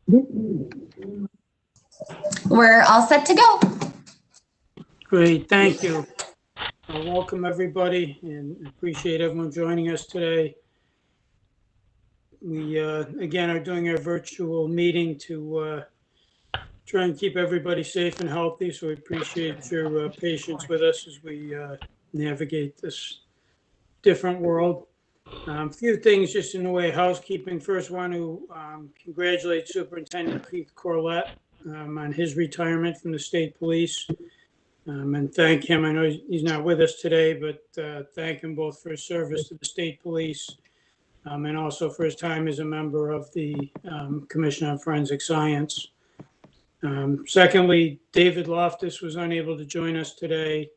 We're all set to go. Great, thank you. Welcome everybody and appreciate everyone joining us today. We again are doing our virtual meeting to try and keep everybody safe and healthy, so we appreciate your patience with us as we navigate this different world. A few things just in the way of housekeeping. First, want to congratulate Superintendent Keith Corlett on his retirement from the state police. And thank him. I know he's not with us today, but thank him both for his service to the state police and also for his time as a member of the Commission on Forensic Science. Secondly, David Loftus was unable to join us today.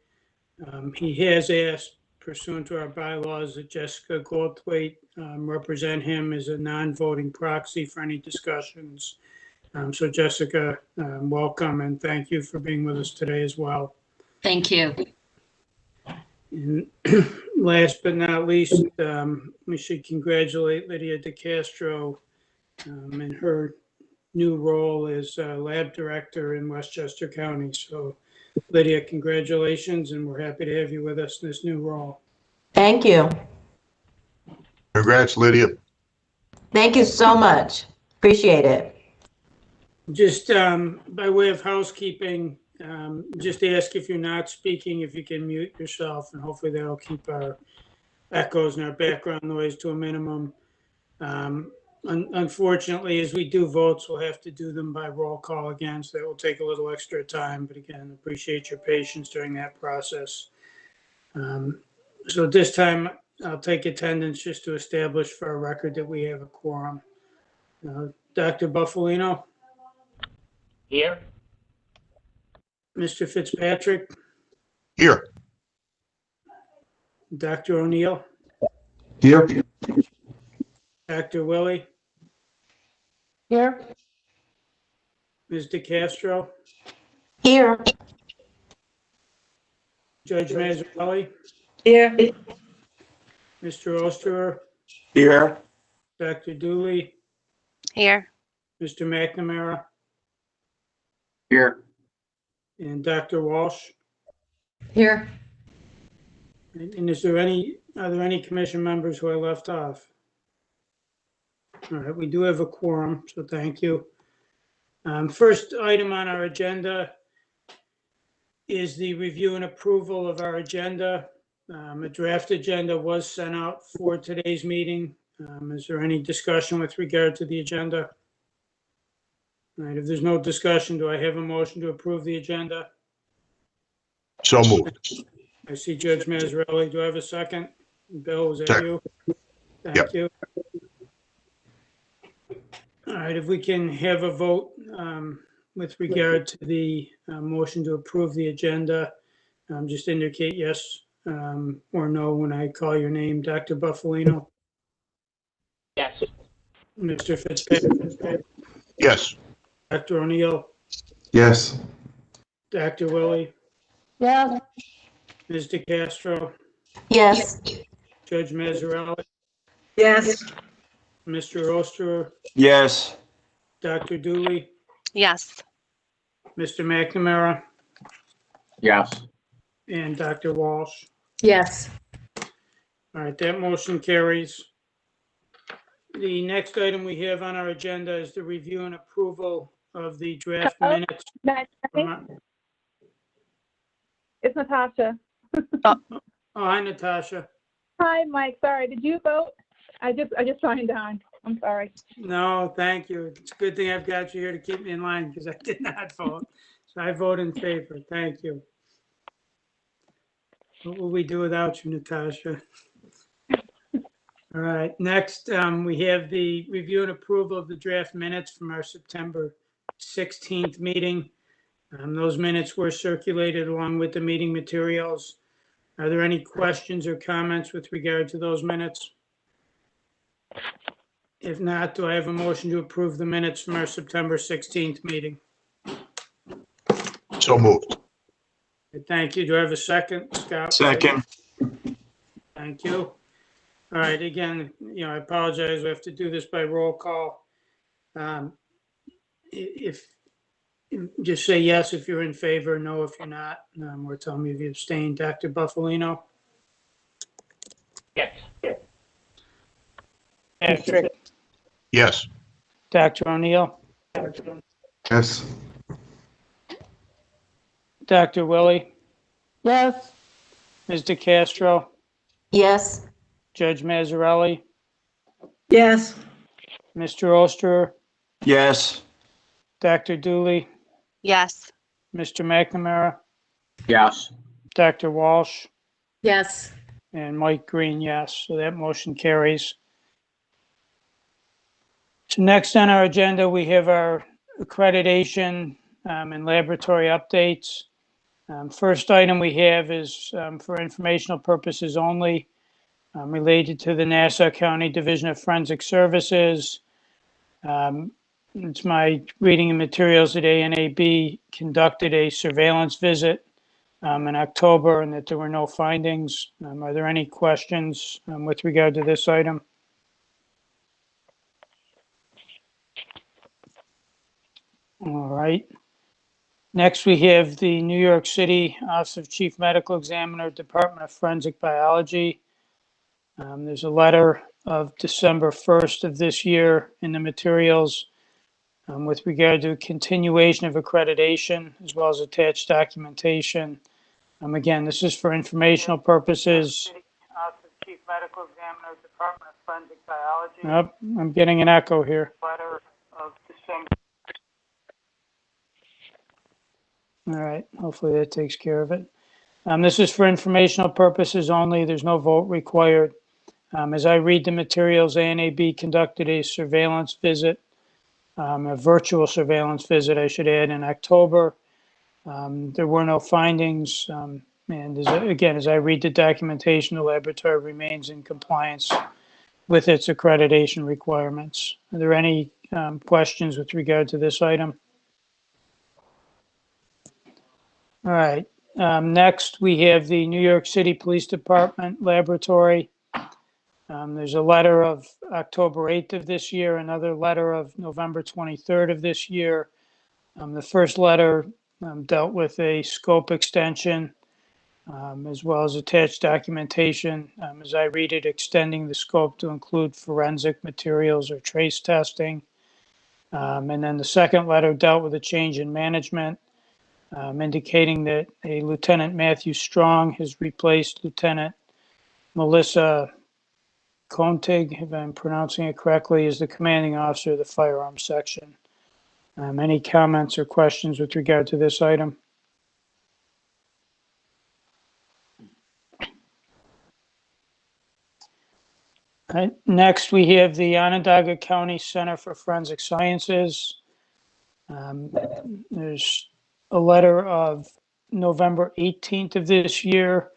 He has asked, pursuant to our bylaws, that Jessica Goldthwait represent him as a non-voting proxy for any discussions. So Jessica, welcome and thank you for being with us today as well. Thank you. And last but not least, we should congratulate Lydia DeCastro in her new role as lab director in Westchester County. So Lydia, congratulations, and we're happy to have you with us in this new role. Thank you. Congrats, Lydia. Thank you so much. Appreciate it. Just by way of housekeeping, just ask if you're not speaking, if you can mute yourself, and hopefully that'll keep our echoes and our background noise to a minimum. Unfortunately, as we do votes, we'll have to do them by roll call again, so that will take a little extra time. But again, appreciate your patience during that process. So at this time, I'll take attendance just to establish for our record that we have a quorum. Dr. Buffalino? Here. Mr. Fitzpatrick? Here. Dr. O'Neill? Here. Dr. Willie? Here. Ms. DeCastro? Here. Judge Mazzarelli? Here. Mr. Osterer? Here. Dr. Dooley? Here. Mr. McNamara? Here. And Dr. Walsh? Here. And are there any commission members who I left off? All right, we do have a quorum, so thank you. First item on our agenda is the review and approval of our agenda. A draft agenda was sent out for today's meeting. Is there any discussion with regard to the agenda? All right, if there's no discussion, do I have a motion to approve the agenda? So moved. I see Judge Mazzarelli. Do I have a second? Bill, is that Second. you? Thank Yep. you. All right, if we can have a vote with regard to the motion to approve the agenda, just indicate yes or no when I call your name. Dr. Buffalino? Yes. Mr. Fitzpatrick? Yes. Dr. O'Neill? Yes. Dr. Willie? Yes. Ms. DeCastro? Yes. Judge Mazzarelli? Yes. Mr. Osterer? Yes. Dr. Dooley? Yes. Mr. McNamara? Yes. And Dr. Walsh? Yes. All right, that motion carries. The next item we have on our agenda is the review and approval of the draft minutes. It's Natasha. Oh, hi, Natasha. Hi, Mike. Sorry, did you vote? I just signed on. I'm sorry. No, thank you. It's a good thing I've got you here to keep me in line because I did not vote. So I vote in favor. Thank you. What will we do without you, Natasha? All right, next we have the review and approval of the draft minutes from our September 16th meeting. Those minutes were circulated along with the meeting materials. Are there any questions or comments with regard to those minutes? If not, do I have a motion to approve the minutes from our September 16th meeting? So moved. Thank you. Do I have a second, Scott? Second. Thank you. All right, again, I apologize. We have to do this by roll call. if, just say yes if you're in favor, no if you're not, or tell me if you abstain. Dr. Buffalino? Yes. Patrick? Yes. Dr. O'Neill? Yes. Dr. Willie? Yes. Ms. DeCastro? Yes. Judge Mazzarelli? Yes. Mr. Oster? Yes. Dr. Dooley? Yes. Mr. McNamara? Yes. Dr. Walsh? Yes. And Mike Green, yes. So that motion carries. So next on our agenda, we have our accreditation and laboratory updates. First item we have is for informational purposes only, related to the Nassau County Division of Forensic Services. It's my reading of materials that ANAB conducted a surveillance visit in October and that there were no findings. Are there any questions with regard to this item? All right. Next, we have the New York City Office of Chief Medical Examiner, Department of Forensic Biology. There's a letter of December 1st of this year in the materials with regard to continuation of accreditation as well as attached documentation. Again, this is for informational purposes. Office of Chief Medical Examiner, Department of Forensic Biology. Yep, I'm getting an echo here. Letter of December. All right, hopefully that takes care of it. This is for informational purposes only. There's no vote required. As I read the materials, ANAB conducted a surveillance visit, a virtual surveillance visit, I should add, in October. There were no findings. And as I read the documentation, the laboratory remains in compliance with its accreditation requirements. Are there any questions with regard to this item? All right. Next, we have the New York City Police Department Laboratory. There's a letter of October 8th of this year, another letter of November 23rd of this year. The first letter dealt with a scope extension as well as attached documentation. As I read it, extending the scope to include forensic materials or trace testing. And then the second letter dealt with a change in management. Indicating that a Lieutenant Matthew Strong has replaced Lieutenant Melissa Kontig, if I'm pronouncing it correctly, as the commanding officer of the firearms section. Any comments or questions with regard to this item? All right. Next, we have the Onondaga County Center for Forensic Sciences. There's a letter of November 18th of this year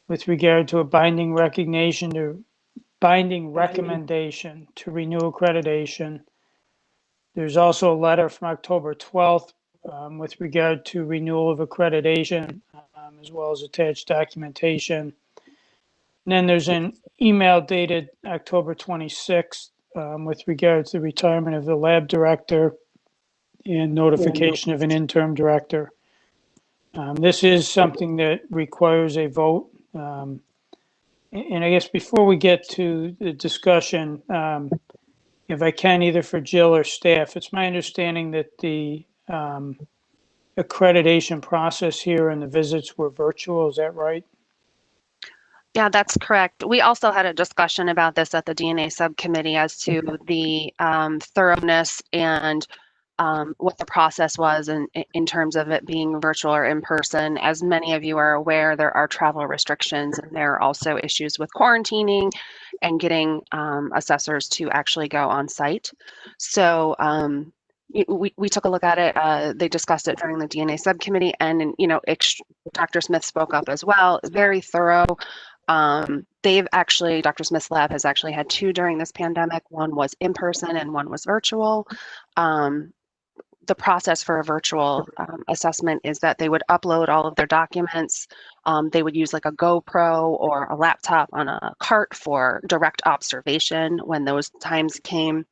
with regard to a binding recommendation to renew accreditation. There's also a letter from October 12th with regard to renewal of accreditation as well as attached documentation. And then there's an email dated October 26th with regard to the retirement of the lab director and notification of an interim director. This is something that requires a vote. And I guess before we get to the discussion, if I can, either for Jill or staff, it's my understanding that the accreditation process here and the visits were virtual. Is that right? Yeah, that's correct. We also had a discussion about this at the DNA subcommittee as to the thoroughness and what the process was in terms of it being virtual or in person. As many of you are aware, there are travel restrictions and there are also issues with quarantining and getting assessors to actually go on site. So we took a look at it. They discussed it during the DNA subcommittee, and Dr. Smith spoke up as well. Very thorough. Dr. Smith's lab has actually had two during this pandemic. One was in person and one was virtual. the process for a virtual assessment is that they would upload all of their documents. They would use like a GoPro or a laptop on a cart for direct observation when those times came.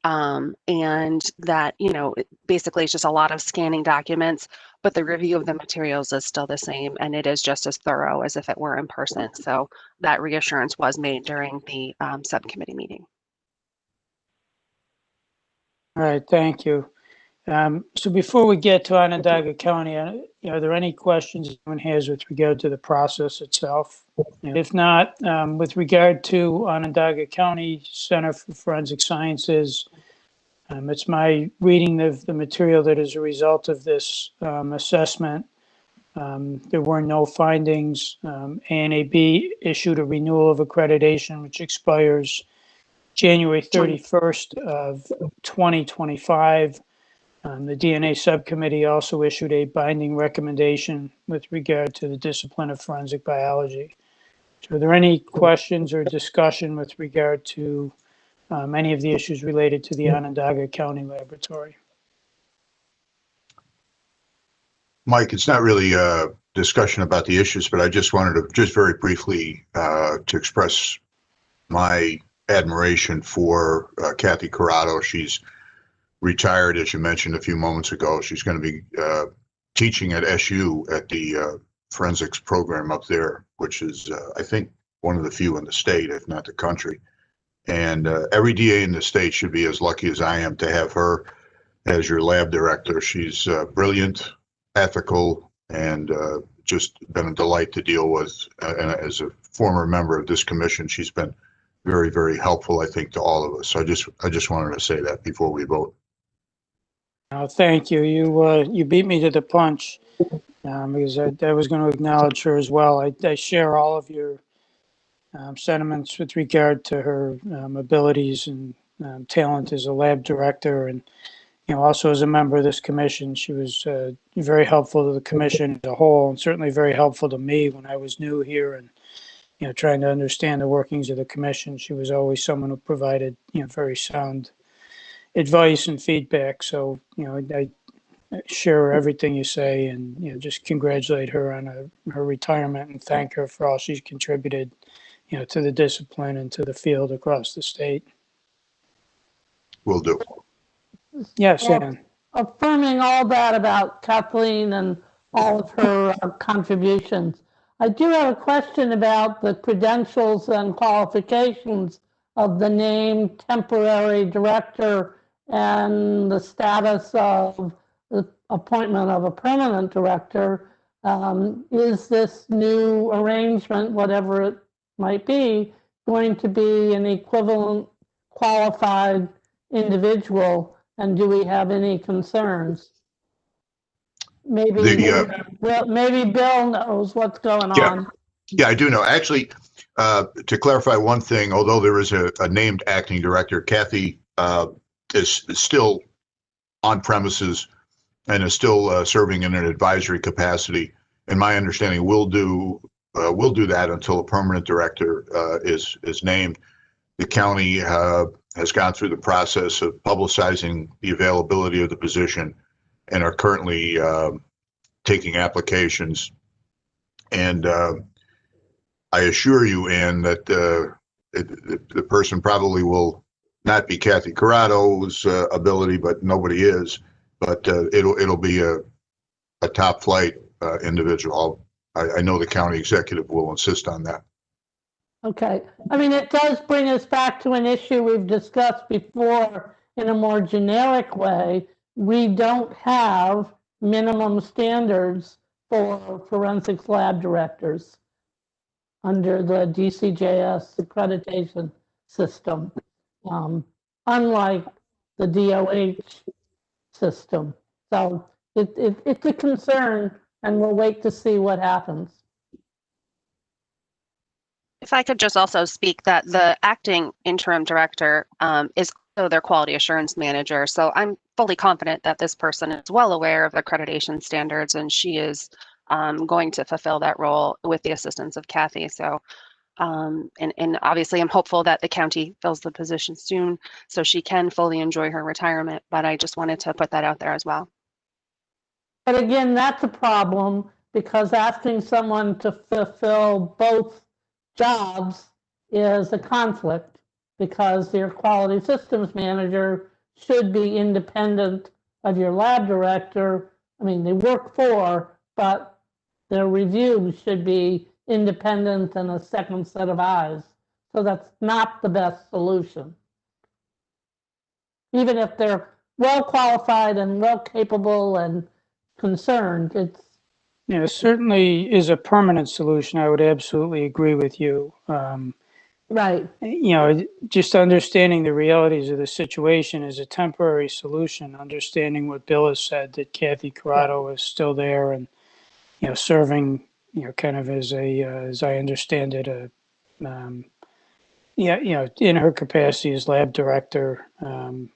And that, basically it's just a lot of scanning documents, but the review of the materials is still the same, and it is just as thorough as if it were in person. So that reassurance was made during the subcommittee meeting. All right, thank you. So before we get to Onondaga County, are there any questions anyone has with regard to the process itself? And if not, with regard to Onondaga County Center for Forensic Sciences, it's my reading of the material that as a result of this assessment, there were no findings. ANAB issued a renewal of accreditation, which expires January 31st of 2025. The DNA subcommittee also issued a binding recommendation with regard to the discipline of forensic biology. So are there any questions or discussion with regard to any of the issues related to the Onondaga County Laboratory? Mike, it's not really a discussion about the issues, but I just wanted to just very briefly to express my admiration for Kathy Corrado. She's retired, as you mentioned a few moments ago. She's going to be teaching at SU at the forensics program up there, which is, I think, one of the few in the state, if not the country. And every DA in the state should be as lucky as I am to have her as your lab director. She's brilliant, ethical, and just been a delight to deal with. And as a former member of this commission, she's been very, very helpful, I think, to all of us. So I just wanted to say that before we vote. Thank you. You beat me to the punch because I was going to acknowledge her as well. I share all of your sentiments with regard to her abilities and talent as a lab director, and also as a member of this commission. She was very helpful to the commission as a whole, and certainly very helpful to me when I was new here and trying to understand the workings of the commission. She was always someone who provided very sound advice and feedback. So I share everything you say, and just congratulate her on her retirement and thank her for all she's contributed to the discipline and to the field across the state. Will do. Yes, Ann. Affirming all that about Kathleen and all of her contributions. I do have a question about the credentials and qualifications of the named temporary director and the status of the appointment of a permanent director. Is this new arrangement, whatever it might be, going to be an equivalent qualified individual? And do we have any concerns? Maybe Bill knows what's going on. Yeah, I do know. Actually, to clarify one thing, although there is a named acting director, Kathy is still on premises and is still serving in an advisory capacity. And my understanding, we'll do that until a permanent director is named. The county has gone through the process of publicizing the availability of the position and are currently taking applications. And I assure you, Ann, that the person probably will not be Kathy Corrado's ability, but nobody is. But it'll be a top flight individual. I know the county executive will insist on that. Okay. I mean, it does bring us back to an issue we've discussed before in a more generic way. We don't have minimum standards for forensics lab directors under the DCJS accreditation system, unlike the DOH system. So it's a concern, and we'll wait to see what happens. If I could just also speak that the acting interim director is also their quality assurance manager. So I'm fully confident that this person is well aware of the accreditation standards, and she is going to fulfill that role with the assistance of Kathy. So And obviously, I'm hopeful that the county fills the position soon so she can fully enjoy her retirement. But I just wanted to put that out there as well. But again, that's a problem because asking someone to fulfill both jobs is a conflict because your quality systems manager should be independent of your lab director. I mean, they work for, but their review should be independent and a second set of eyes. So that's not the best solution. Even if they're well qualified and well capable and concerned, it's Yeah, certainly is a permanent solution. I would absolutely agree with you. right. You know, just understanding the realities of the situation is a temporary solution. Understanding what Bill has said, that Kathy Corrado is still there and, you know, serving, you know, kind of as a, as I understand it, in her capacity as lab director. You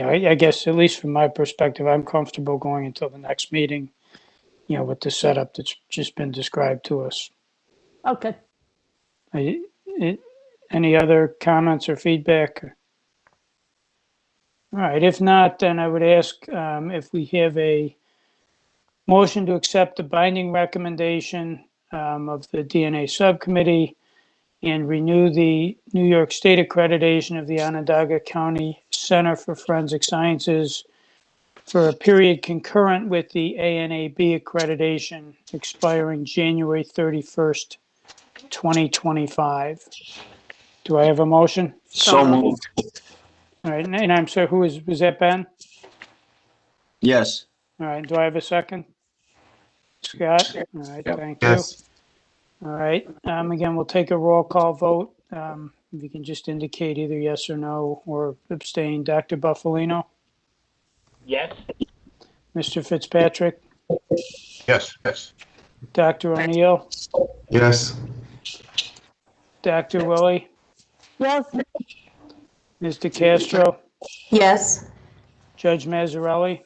know, I guess at least from my perspective, I'm comfortable going until the next meeting, you know, with the setup that's just been described to us. Okay. Any other comments or feedback? All right, if not, then I would ask if we have a motion to accept the binding recommendation of the DNA subcommittee and renew the New York State accreditation of the Onondaga County Center for Forensic Sciences for a period concurrent with the ANAB accreditation expiring January 31st, 2025. Do I have a motion? So moved. All right, and I'm sorry, was that Ben? Yes. All right, do I have a second? Scott? All right, Yep. thank you. Yes. All right, again, we'll take a roll call vote. If you can just indicate either yes or no or abstain. Dr. Buffalino, Yes. Mr. Fitzpatrick, Yes, yes. Dr. O'Neill, Yes. Dr. Willie, Yes. Ms. DeCastro, Yes. Judge Mazzarelli,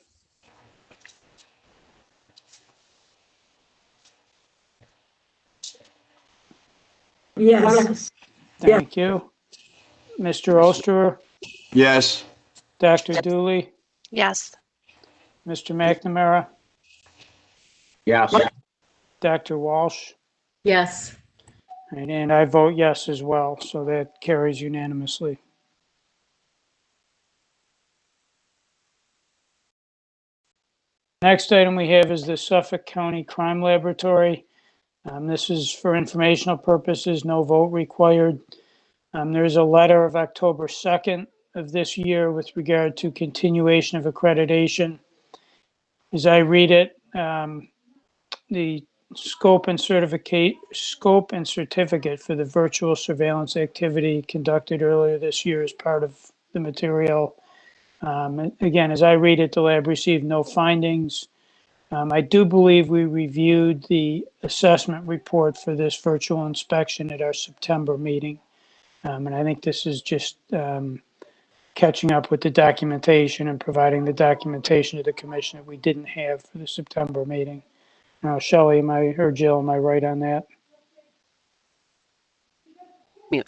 Yes. thank you. Mr. Osterer, Yes. Dr. Dooley, Yes. Mr. McNamara, Yes. Dr. Walsh, Yes. and I vote yes as well, so that carries unanimously. Next item we have is the Suffolk County Crime Laboratory. This is for informational purposes, no vote required. There's a letter of October 2nd of this year with regard to continuation of accreditation. As I read it, the scope and certificate for the virtual surveillance activity conducted earlier this year as part of the material. Again, as I read it, the lab received no findings. I do believe we reviewed the assessment report for this virtual inspection at our September meeting. And I think this is just catching up with the documentation and providing the documentation to the commission that we didn't have for the September meeting. Now, Shelley, or Jill, am I right on that?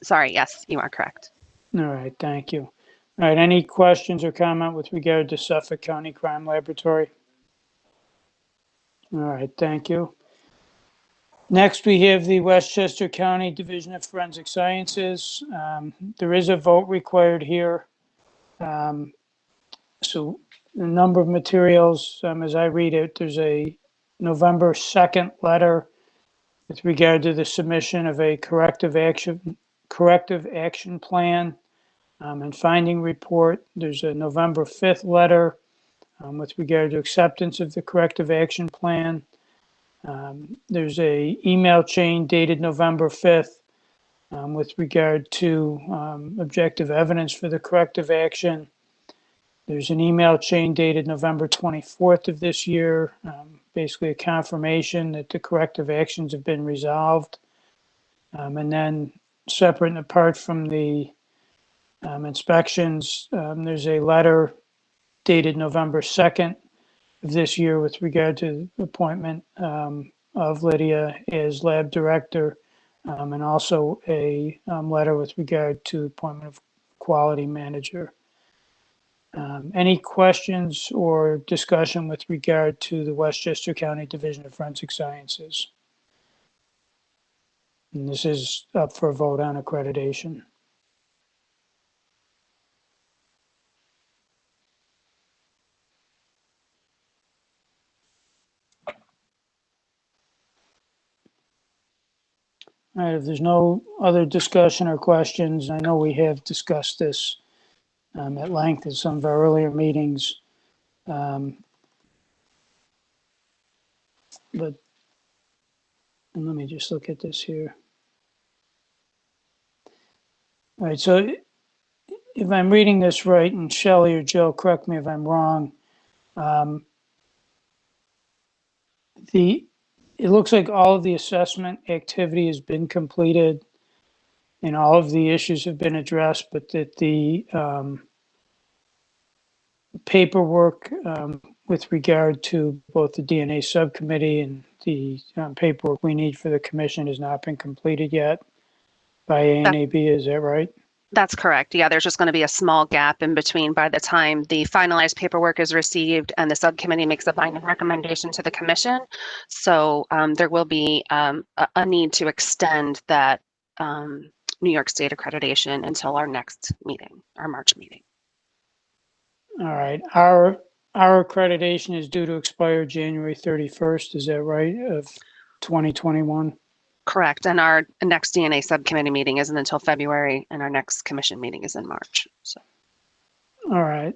Sorry, yes, you are correct. All right, thank you. All right, any questions or comment with regard to Suffolk County Crime Laboratory? All right, thank you. Next, we have the Westchester County Division of Forensic Sciences. There is a vote required here. So the number of materials, as I read it, there's a November 2nd letter with regard to the submission of a corrective action plan and finding report. There's a November 5th letter with regard to acceptance of the corrective action plan. There's a email chain dated November 5th with regard to objective evidence for the corrective action. There's an email chain dated November 24th of this year, basically a confirmation that the corrective actions have been resolved. And then separate and apart from the inspections, there's a letter dated November 2nd of this year with regard to the appointment of Lydia as lab director and also a letter with regard to appointment of quality manager. Any questions or discussion with regard to the Westchester County Division of Forensic Sciences? And this is up for a vote on accreditation. All right, if there's no other discussion or questions, I know we have discussed this at length at some of our earlier meetings. But let me just look at this here. All right, so if I'm reading this right, and Shelley or Joe, correct me if I'm wrong, it looks like all of the assessment activity has been completed and all of the issues have been addressed, but that the paperwork with regard to both the DNA subcommittee and the paperwork we need for the commission has not been completed yet by ANAB, is that right? That's correct. Yeah, there's just going to be a small gap in between by the time the finalized paperwork is received and the subcommittee makes a binding recommendation to the commission. So there will be a need to extend that New York State accreditation until our next meeting, our March meeting. All right, our accreditation is due to expire January 31st, is that right, of 2021? Correct. And our next DNA subcommittee meeting isn't until February, and our next commission meeting is in March. So. All right.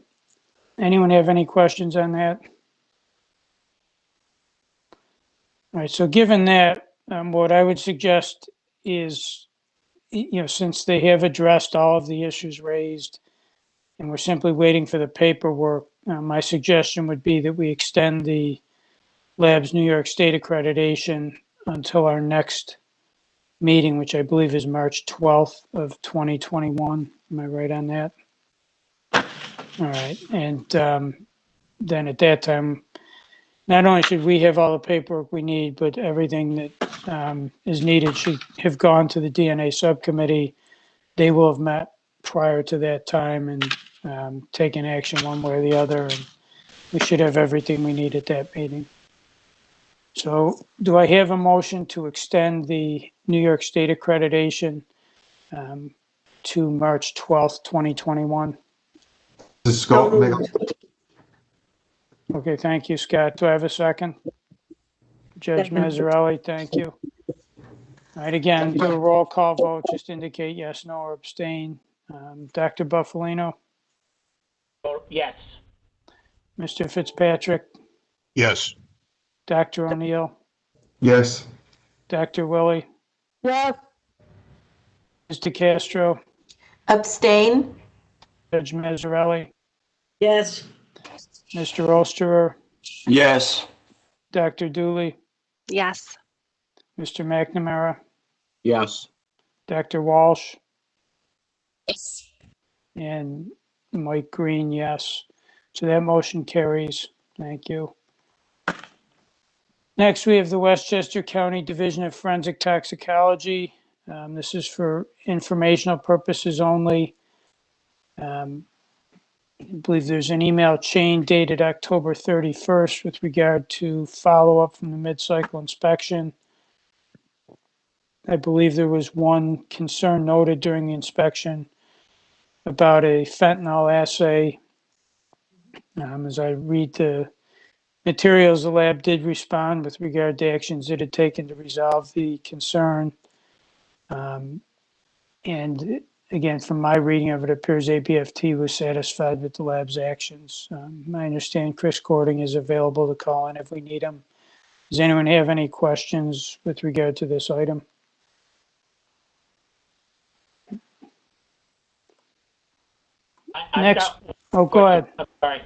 Anyone have any questions on that? All right. So given that, what I would suggest is, since they have addressed all of the issues raised and we're simply waiting for the paperwork, my suggestion would be that we extend the lab's New York State accreditation until our next meeting, which I believe is March 12th of 2021. Am I right on that? All right. And then at that time, not only should we have all the paperwork we need, but everything that is needed should have gone to the DNA subcommittee. They will have met prior to that time and taken action one way or the other. And we should have everything we need at that meeting. So do I have a motion to extend the New York State accreditation to March 12th, 2021? This is Scott. Okay, thank you, Scott. Do I have a second? Judge Mazzarelli, thank you. All right, again, do a roll call vote. Just indicate yes, no, or abstain. Dr. Buffalino? Yes. Mr. Fitzpatrick? Yes. Dr. O'Neill? Yes. Dr. Willie? Yes, Mr. Castro? Abstain? Judge Mazzarelli? Yes. Mr. Osterer? Yes. Dr. Dooley? Yes. Mr. McNamara? Yes. Dr. Walsh? Yes. And Mike Green, yes. So that motion carries. Thank you. Next, we have the Westchester County Division of Forensic Toxicology. This is for informational purposes only. I believe there's an email chain dated October 31st with regard to follow-up from the mid-cycle inspection. I believe there was one concern noted during the inspection about a fentanyl assay. As I read the materials, the lab did respond with regard to actions it had taken to resolve the concern. And again, from my reading of it, it appears ABFT was satisfied with the lab's actions. I understand Chris Gording is available to call in if we need him. Does anyone have any questions with regard to this item? Next. Oh, go ahead. I'm sorry.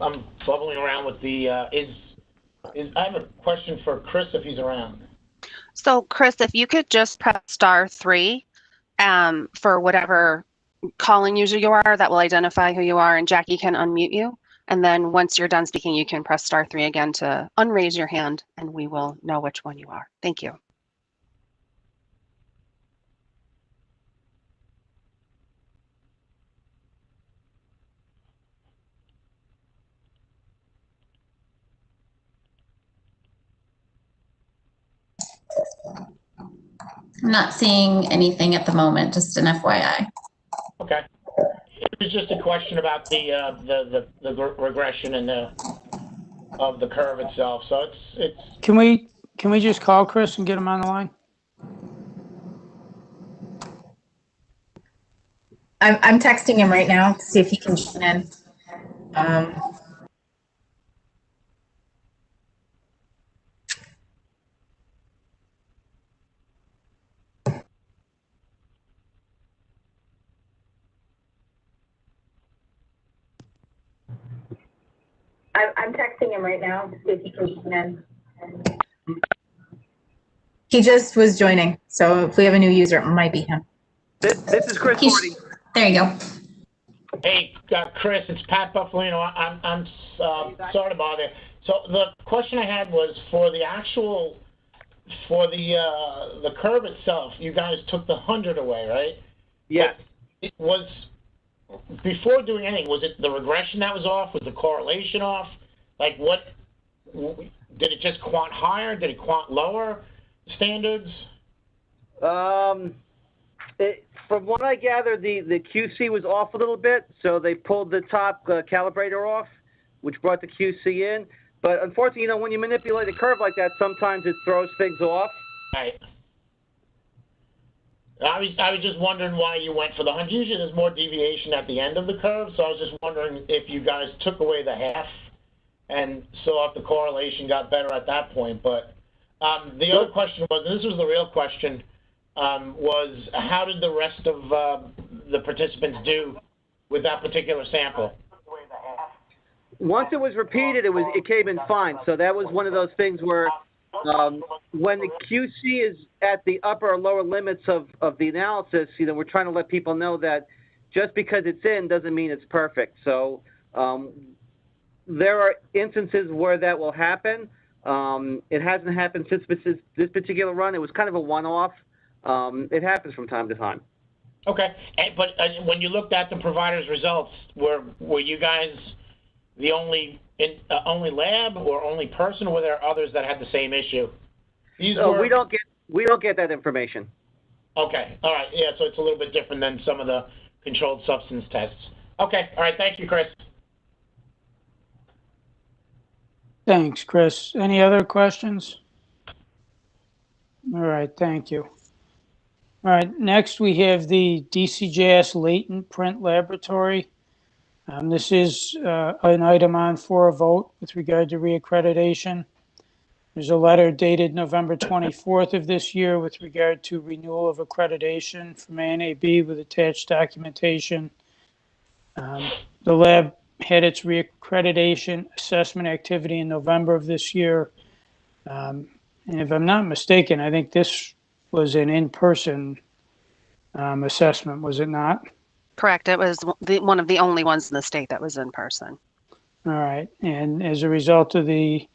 I'm bubbling around with the, I have a question for Chris if he's around. So Chris, if you could just press *3 for whatever calling user you are, that will identify who you are, and Jackie can unmute you. And then once you're done speaking, you can press *3 again to unraise your hand, and we will know which one you are. Thank you. I'm not seeing anything at the moment, just an FYI. Okay. It was just a question about the regression and of the curve itself. So it's. Can we just call Chris and get him on the line? I'm texting him right now to see if he can join in. I'm texting him right now to see if he can join in. He just was joining, so if we have a new user, it might be him. This is Chris Hardy. There you go. Hey, Chris, it's Pat Buffalino. I'm sorry to bother. So the question I had was for the curve itself. You guys took the 100 away, right? Yes. But it was before doing anything. Was it the regression that was off? Was the correlation off? Like what? Did it just quant higher? Did it quant lower? Standards? From what I gather, the QC was off a little bit, so they pulled the top calibrator off, which brought the QC in. But unfortunately, you know, when you manipulate a curve like that, sometimes it throws things off. Right. I was just wondering why you went for the 100. Usually there's more deviation at the end of the curve, so I was just wondering if you guys took away the half and saw if the correlation got better at that point. But the other question was, and this was the real question, was how did the rest of the participants do with that particular sample? Once it was repeated, it came in fine. So that was one of those things where when the QC is at the upper or lower limits of the analysis, you know, we're trying to let people know that just because it's in doesn't mean it's perfect. So there are instances where that will happen. It hasn't happened since this particular run. It was kind of a one-off. It happens from time to time. Okay, but when you looked at the provider's results, were you guys the only lab or only person, or were there others that had the same issue? We don't get that information. Okay, all right, yeah, so it's a little bit different than some of the controlled substance tests. Okay, all right, thank you, Chris. Thanks, Chris. Any other questions? All right, thank you. All right, next we have the DCJS Latent Print Laboratory. This is an item on for a vote with regard to reaccreditation. There's a letter dated November 24th of this year with regard to renewal of accreditation from ANAB with attached documentation. The lab had its reaccreditation assessment activity in November of this year. And if I'm not mistaken, I think this was an in-person assessment, was it not? Correct. It was one of the only ones in the state that was in person. All right. And as a result of the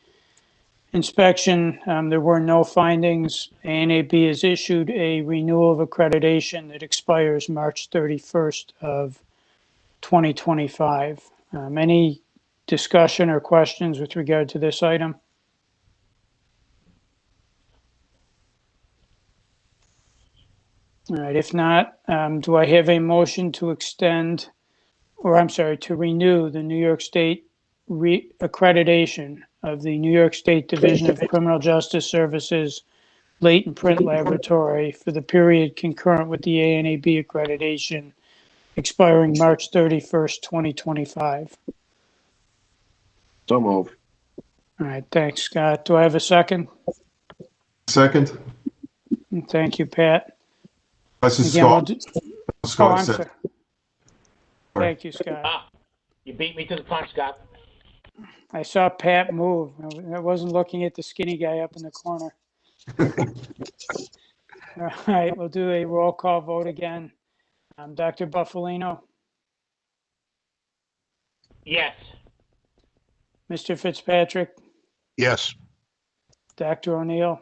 inspection, there were no findings. ANAB has issued a renewal of accreditation that expires March 31st of 2025. Any discussion or questions with regard to this item? All right, if not, do I have a motion to extend, or I'm sorry, to renew the New York State accreditation of the New York State Division of Criminal Justice Services Latent Print Laboratory for the period concurrent with the ANAB accreditation expiring March 31st, 2025? So move. All right, thanks, Scott. Do I have a second? Second. Thank you, Pat. This is Again, Scott. oh, Scott I'm said- sorry. Thank you, Scott. You beat me to the punch, Scott. I saw Pat move. I wasn't looking at the skinny guy up in the corner. All right, we'll do a roll call vote again. Dr. Buffalino, Yes. Mr. Fitzpatrick, Yes. Dr. O'Neill,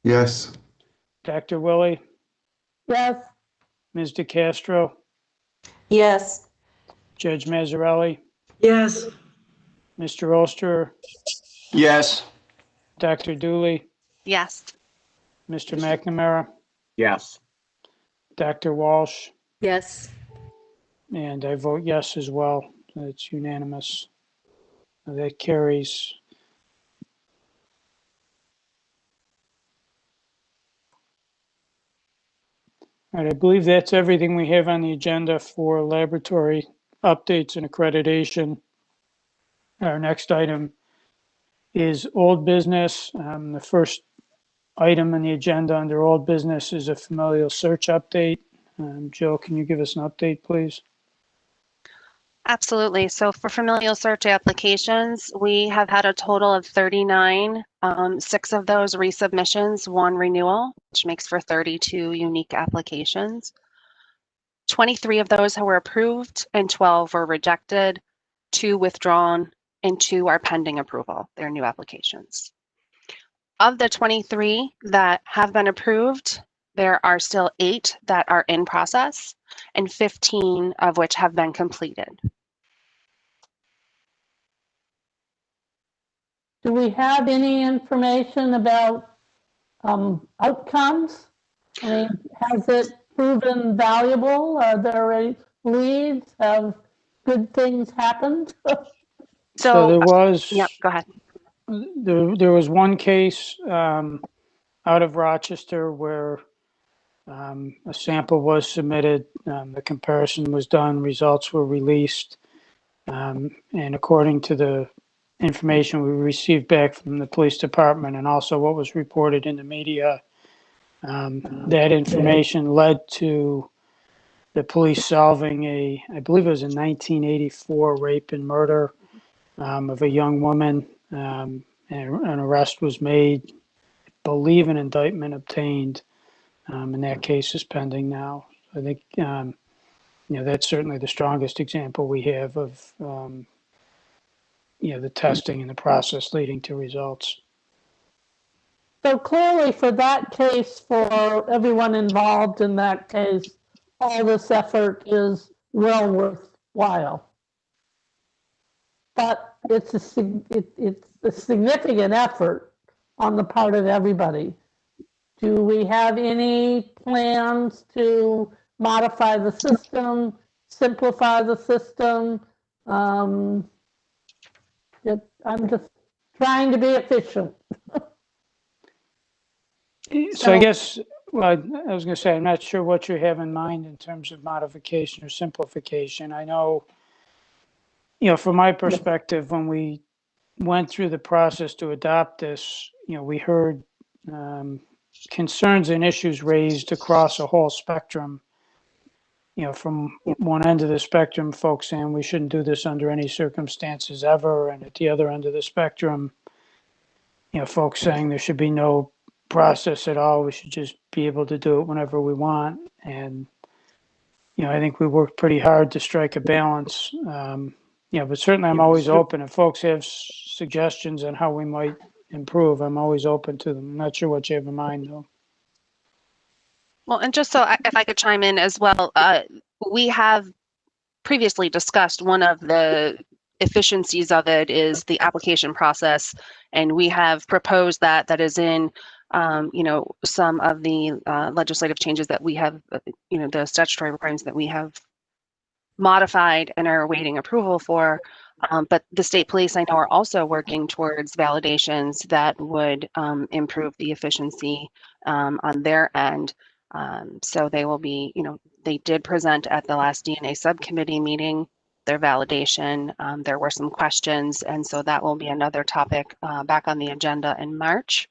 Yes. Dr. Willie, Yes. Ms. DeCastro, Yes. Judge Mazzarelli, Yes. Mr. Oster, Yes. Dr. Dooley, Yes. Mr. McNamara, Yes. Dr. Walsh, Yes. and I vote yes as well. It's unanimous. That carries. All right, I believe that's everything we have on the agenda for laboratory updates and accreditation. Our next item is old business. The first item on the agenda under old business is a familial search update. Jill, can you give us an update, please? Absolutely. So for familial search applications, we have had a total of 39, 6 of those resubmissions, 1 renewal, which makes for 32 unique applications. 23 of those were approved and 12 were rejected, 2 withdrawn, and 2 are pending approval. They're new applications. Of the 23 that have been approved, there are still 8 that are in process and 15 of which have been completed. Do we have any information about outcomes? I mean, has it proven valuable? Are there any leads? Have good things happened? So there was, Yep, go ahead. there was one case out of Rochester where a sample was submitted, the comparison was done, results were released. And according to the information we received back from the police department and also what was reported in the media, that information led to the police solving I believe it was a 1984 rape and murder of a young woman. And an arrest was made, I believe an indictment obtained, and that case is pending now. I think, that's certainly the strongest example we have of, the testing and the process leading to results. So clearly for that case, for everyone involved in that case, all this effort is well worthwhile. But it's a significant effort on the part of everybody. Do we have any plans to modify the system, simplify the system? I'm just trying to be efficient. So I guess, well, I was going to say, I'm not sure what you have in mind in terms of modification or simplification. I know, from my perspective, when we went through the process to adopt this, we heard concerns and issues raised across a whole spectrum. From one end of the spectrum, folks saying we shouldn't do this under any circumstances ever, and at the other end of the spectrum, folks saying there should be no process at all. We should just be able to do it whenever we want. And, I think we worked pretty hard to strike a balance. But certainly I'm always open. If folks have suggestions on how we might improve, I'm always open to them. I'm not sure what you have in mind, though. Well, and just so if I could chime in as well, we have previously discussed one of the efficiencies of it is the application process, and we have proposed that is in, some of the legislative changes that we have, the statutory requirements that we have modified and are awaiting approval for. But the state police, I know, are also working towards validations that would improve the efficiency on their end. So they will be, they did present at the last DNA subcommittee meeting their validation. There were some questions, and so that will be another topic back on the agenda in March.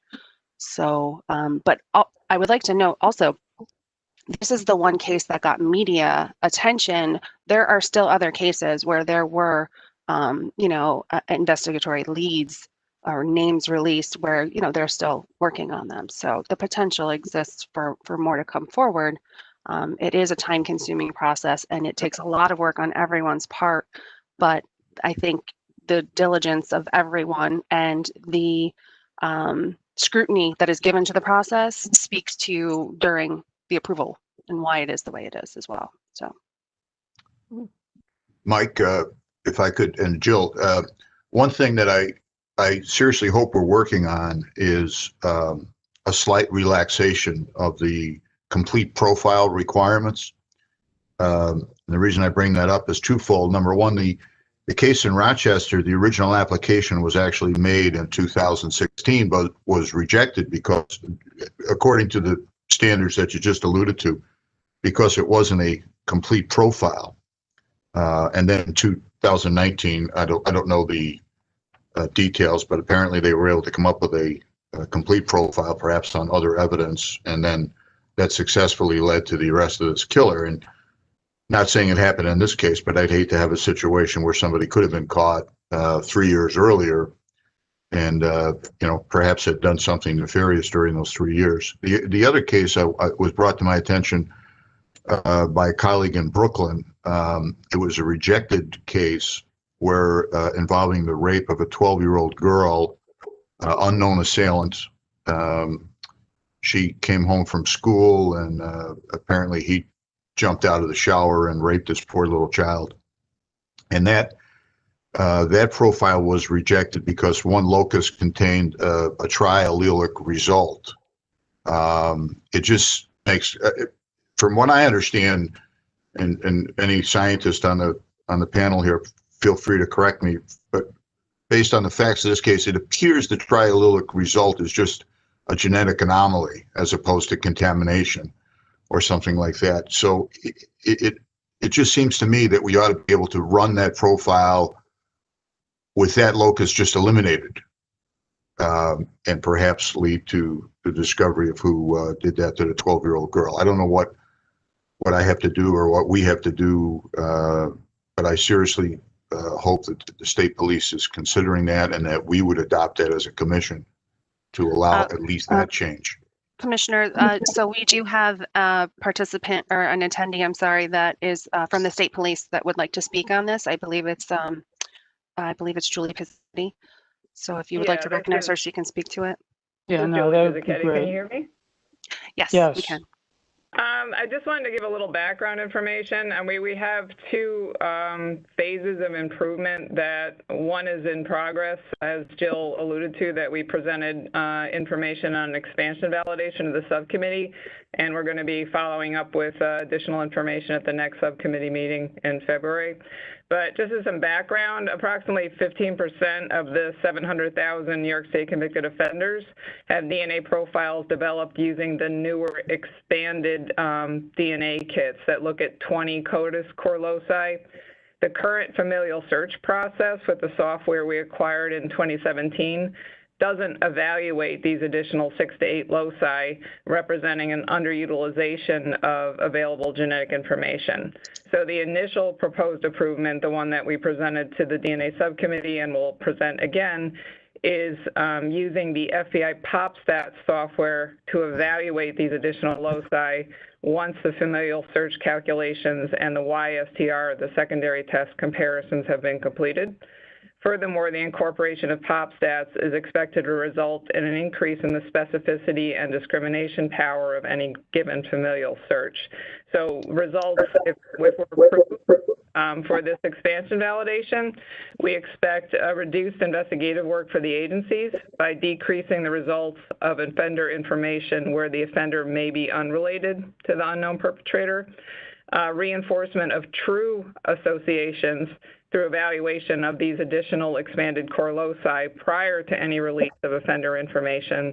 So, but I would like to note also, this is the one case that got media attention. There are still other cases where there were, investigatory leads or names released where, they're still working on them. So the potential exists for more to come forward. It is a time-consuming process, and it takes a lot of work on everyone's part. But I think the diligence of everyone and the scrutiny that is given to the process speaks to during the approval and why it is the way it is as well. So, Mike, if I could, and Jill, one thing that I seriously hope we're working on is a slight relaxation of the complete profile requirements. The reason I bring that up is twofold. Number one, the case in Rochester, the original application was actually made in 2016, but was rejected because, according to the standards that you just alluded to, because it wasn't a complete profile. And then in 2019, I don't know the details, but apparently they were able to come up with a complete profile, perhaps on other evidence, and then that successfully led to the arrest of this killer. And not saying it happened in this case, but I'd hate to have a situation where somebody could have been caught 3 years earlier and, perhaps had done something nefarious during those 3 years. The other case was brought to my attention by a colleague in Brooklyn. It was a rejected case where involving the rape of a 12-year-old girl, unknown assailant. She came home from school and apparently he jumped out of the shower and raped this poor little child. And that profile was rejected because one locus contained a triallelic result. It just makes, from what I understand, and any scientist on the panel here, feel free to correct me, but based on the facts of this case, it appears the triallelic result is just a genetic anomaly as opposed to contamination or something like that. So it just seems to me that we ought to be able to run that profile with that locus just eliminated, and perhaps lead to the discovery of who did that to the 12-year-old girl. I don't know what I have to do or what we have to do, but I seriously hope that the state police is considering that and that we would adopt that as a commission to allow at least that change. Commissioner, so we do have a participant or an attendee, I'm sorry, that is from the state police that would like to speak on this. I believe it's Julie Pizzetti. So if you would like to recognize her, she can speak to it. Yeah, no, that would be great. Can you hear me? Yes, Yes. we can. I just wanted to give a little background information. I mean, we have two phases of improvement that one is in progress, as Jill alluded to, that we presented information on expansion validation of the subcommittee, and we're going to be following up with additional information at the next subcommittee meeting in February. But just as some background, approximately 15% of the 700,000 New York State convicted offenders have DNA profiles developed using the newer expanded DNA kits that look at 20 CODIS core loci. The current familial search process with the software we acquired in 2017 doesn't evaluate these additional 6 to 8 loci, representing an underutilization of available genetic information. So the initial proposed improvement, the one that we presented to the DNA subcommittee and will present again, is using the FBI PopStats software to evaluate these additional loci once the familial search calculations and the YSTR, the secondary test comparisons, have been completed. Furthermore, the incorporation of PopStats is expected to result in an increase in the specificity and discrimination power of any given familial search. So results, if we're approved for this expansion validation, we expect a reduced investigative work for the agencies by decreasing the results of offender information where the offender may be unrelated to the unknown perpetrator, reinforcement of true associations through evaluation of these additional expanded core loci prior to any release of offender information,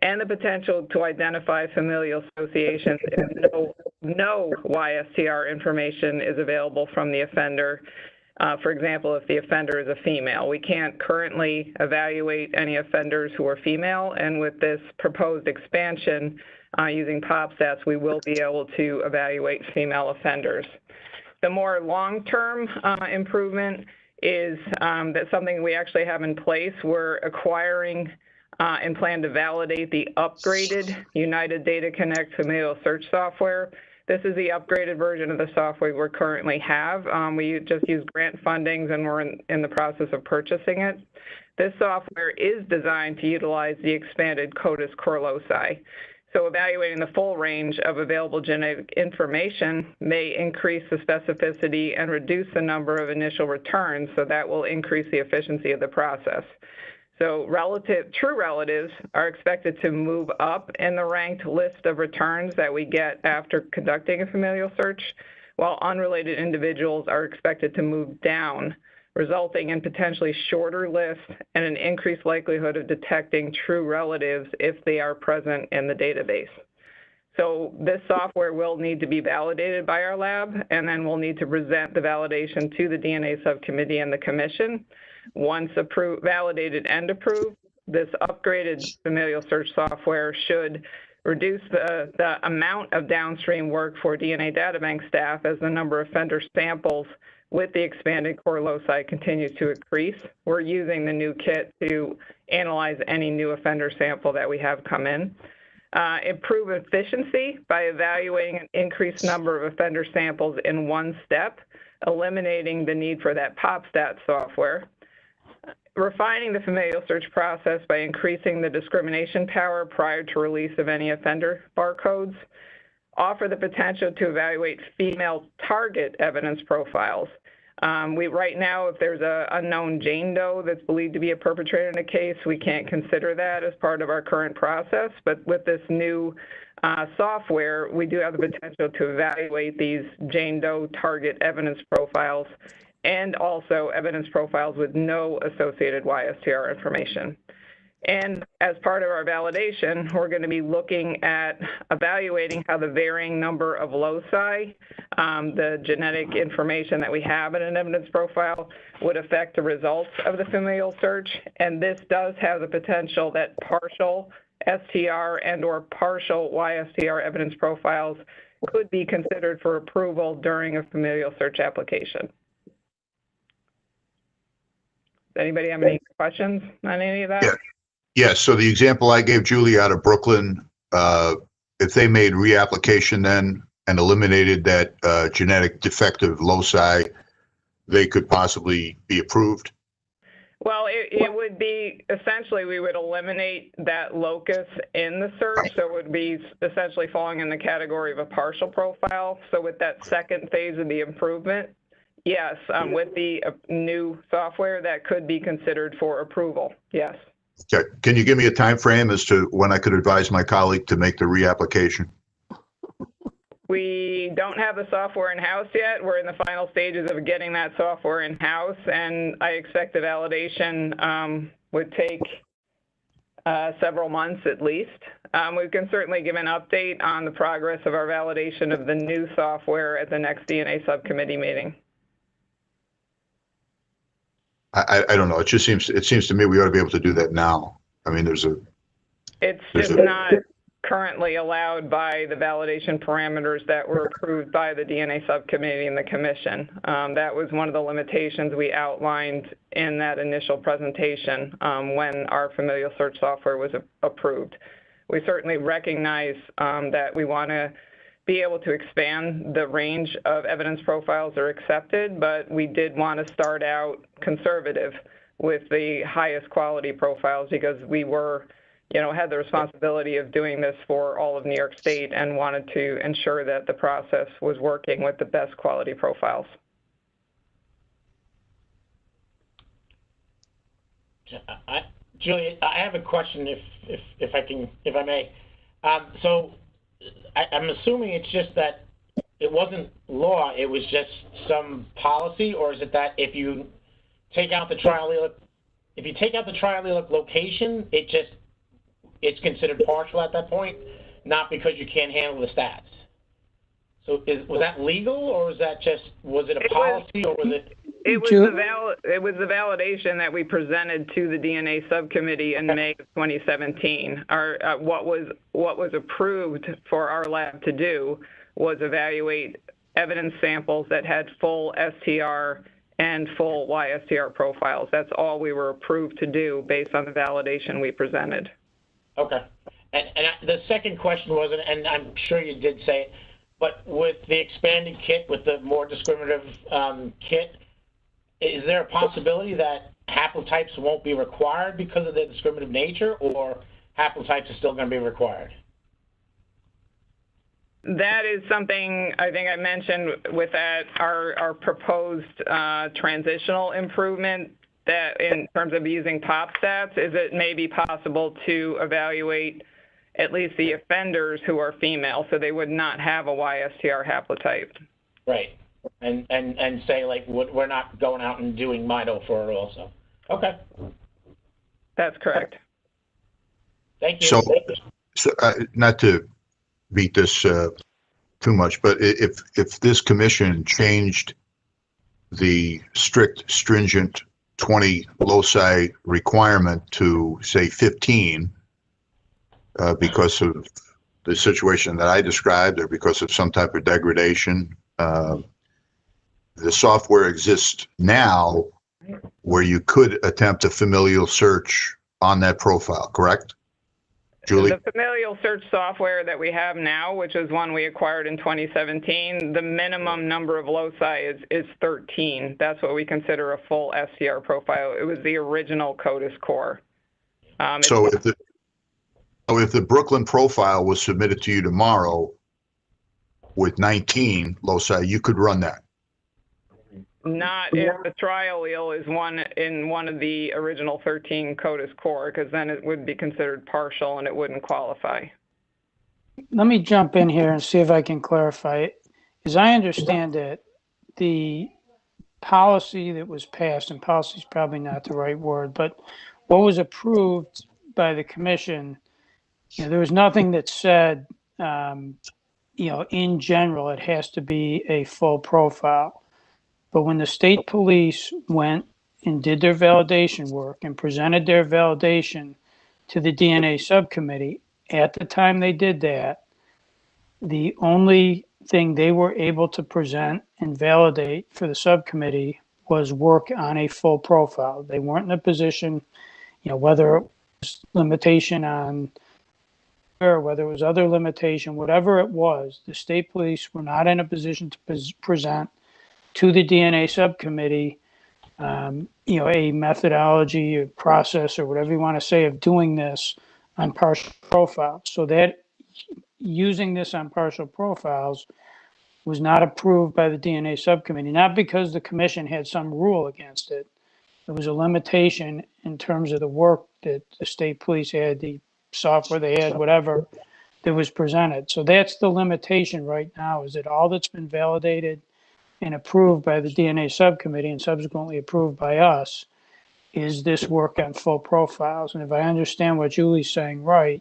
and the potential to identify familial associations if no YSTR information is available from the offender. For example, if the offender is a female. We can't currently evaluate any offenders who are female, and with this proposed expansion using PopStats, we will be able to evaluate female offenders. The more long-term improvement is that's something we actually have in place. We're acquiring and plan to validate the upgraded United Data Connect familial search software. This is the upgraded version of the software we currently have. We just use grant fundings and we're in the process of purchasing it. This software is designed to utilize the expanded CODIS core loci. So evaluating the full range of available genetic information may increase the specificity and reduce the number of initial returns, so that will increase the efficiency of the process. So true relatives are expected to move up in the ranked list of returns that we get after conducting a familial search, while unrelated individuals are expected to move down, resulting in potentially shorter lists and an increased likelihood of detecting true relatives if they are present in the database. So this software will need to be validated by our lab, and then we'll need to present the validation to the DNA subcommittee and the commission. Once validated and approved, this upgraded familial search software should reduce the amount of downstream work for DNA databank staff as the number of offender samples with the expanded core loci continues to increase. We're using the new kit to analyze any new offender sample that we have come in. Improve efficiency by evaluating an increased number of offender samples in one step, eliminating the need for that PopStat software. Refining the familial search process by increasing the discrimination power prior to release of any offender barcodes. Offer the potential to evaluate female target evidence profiles. Right now, if there's an unknown Jane Doe that's believed to be a perpetrator in a case, we can't consider that as part of our current process. But with this new software, we do have the potential to evaluate these Jane Doe target evidence profiles and also evidence profiles with no associated YSTR information. And as part of our validation, we're going to be looking at evaluating how the varying number of loci, the genetic information that we have in an evidence profile, would affect the results of the familial search. And this does have the potential that partial STR and or partial YSTR evidence profiles could be considered for approval during a familial search application. Does anybody have any questions on any of that? Yeah. Yes. So the example I gave Julie out of Brooklyn, if they made reapplication then and eliminated that genetic defective loci, they could possibly be approved? Well, it would be, essentially, we would eliminate that locus in the search, so it would be essentially falling in the category of a partial profile. So with that second phase of the improvement, yes, with the new software, that could be considered for approval, yes. Okay. Can you give me a time frame as to when I could advise my colleague to make the reapplication? We don't have the software in-house yet. We're in the final stages of getting that software in-house, and I expect the validation would take several months at least. We can certainly give an update on the progress of our validation of the new software at the next DNA subcommittee meeting. I don't know. It seems to me we ought to be able to do that now. I mean, it's just not currently allowed by the validation parameters that were approved by the DNA subcommittee and the commission. That was one of the limitations we outlined in that initial presentation when our familial search software was approved. We certainly recognize that we want to be able to expand the range of evidence profiles that are accepted, but we did want to start out conservative with the highest quality profiles because we were, had the responsibility of doing this for all of New York State and wanted to ensure that the process was working with the best quality profiles. Julie, I have a question if I may. So I'm assuming it's just that it wasn't law, it was just some policy, or is it that if you take out the trial location, it's considered partial at that point, not because you can't handle the stats? So was that legal, or was it a policy, or was it? It was the validation that we presented to the DNA subcommittee in May of 2017. What was approved for our lab to do was evaluate evidence samples that had full STR and full YSTR profiles. That's all we were approved to do based on the validation we presented. Okay. And the second question was, and I'm sure you did say it, but with the expanded kit, with the more discriminative kit, is there a possibility that haplotypes won't be required because of the discriminative nature, or haplotypes are still going to be required? That is something I think I mentioned with that our proposed transitional improvement. that in terms of using pop stats is it may be possible to evaluate at least the offenders who are female, so they would not have a YSTR haplotype. Right. And say, like, we're not going out and doing mito for it also. Okay. That's correct. Thank you. So not to beat this too much, but if this commission changed the strict, stringent 20 loci requirement to, say, 15, because of the situation that I described or because of some type of degradation, the software exists now where you could attempt a familial search on that profile, correct? Julie? The familial search software that we have now, which is one we acquired in 2017, the minimum number of loci is 13. That's what we consider a full STR profile. It was the original CODIS core. So if the Brooklyn profile was submitted to you tomorrow with 19 loci, you could run that? Not if the trial allele is in one of the original 13 CODIS core, because then it would be considered partial and it wouldn't qualify. Let me jump in here and see if I can clarify it. As I understand it, the policy that was passed, and policy is probably not the right word, but what was approved by the commission, there was nothing that said, in general, it has to be a full profile. But when the state police went and did their validation work and presented their validation to the DNA subcommittee, at the time they did that, the only thing they were able to present and validate for the subcommittee was work on a full profile. They weren't in a position, whether it was limitation on, or whether it was other limitation, whatever it was, the state police were not in a position to present to the DNA subcommittee, a methodology, a process, or whatever you want to say of doing this on partial profiles. So that using this on partial profiles was not approved by the DNA subcommittee, not because the commission had some rule against it. It was a limitation in terms of the work that the state police had, the software they had, whatever that was presented. So that's the limitation right now, is that all that's been validated and approved by the DNA subcommittee and subsequently approved by us is this work on full profiles. And if I understand what Julie's saying right,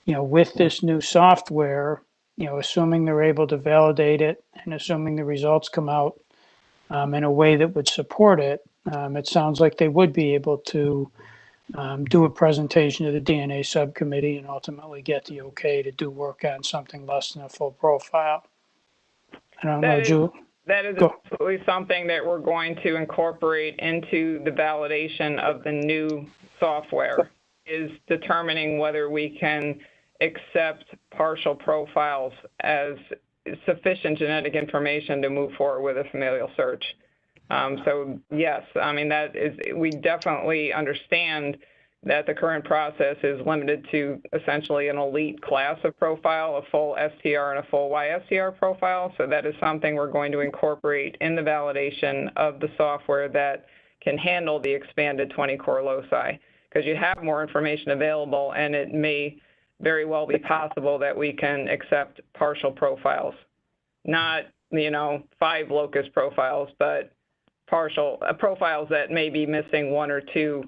with this new software, assuming they're able to validate it and assuming the results come out in a way that would support it, it sounds like they would be able to do a presentation to the DNA subcommittee and ultimately get the okay to do work on something less than a full profile. I don't know, Julie. That is absolutely something that we're going to incorporate into the validation of the new software, is determining whether we can accept partial profiles as sufficient genetic information to move forward with a familial search. So yes, I mean, we definitely understand that the current process is limited to essentially an elite class of profile, a full STR and a full YSTR profile. So that is something we're going to incorporate in the validation of the software that can handle the expanded 20 core loci, because you have more information available and it may very well be possible that we can accept partial profiles, not, 5 locus profiles, but partial profiles that may be missing 1 or 2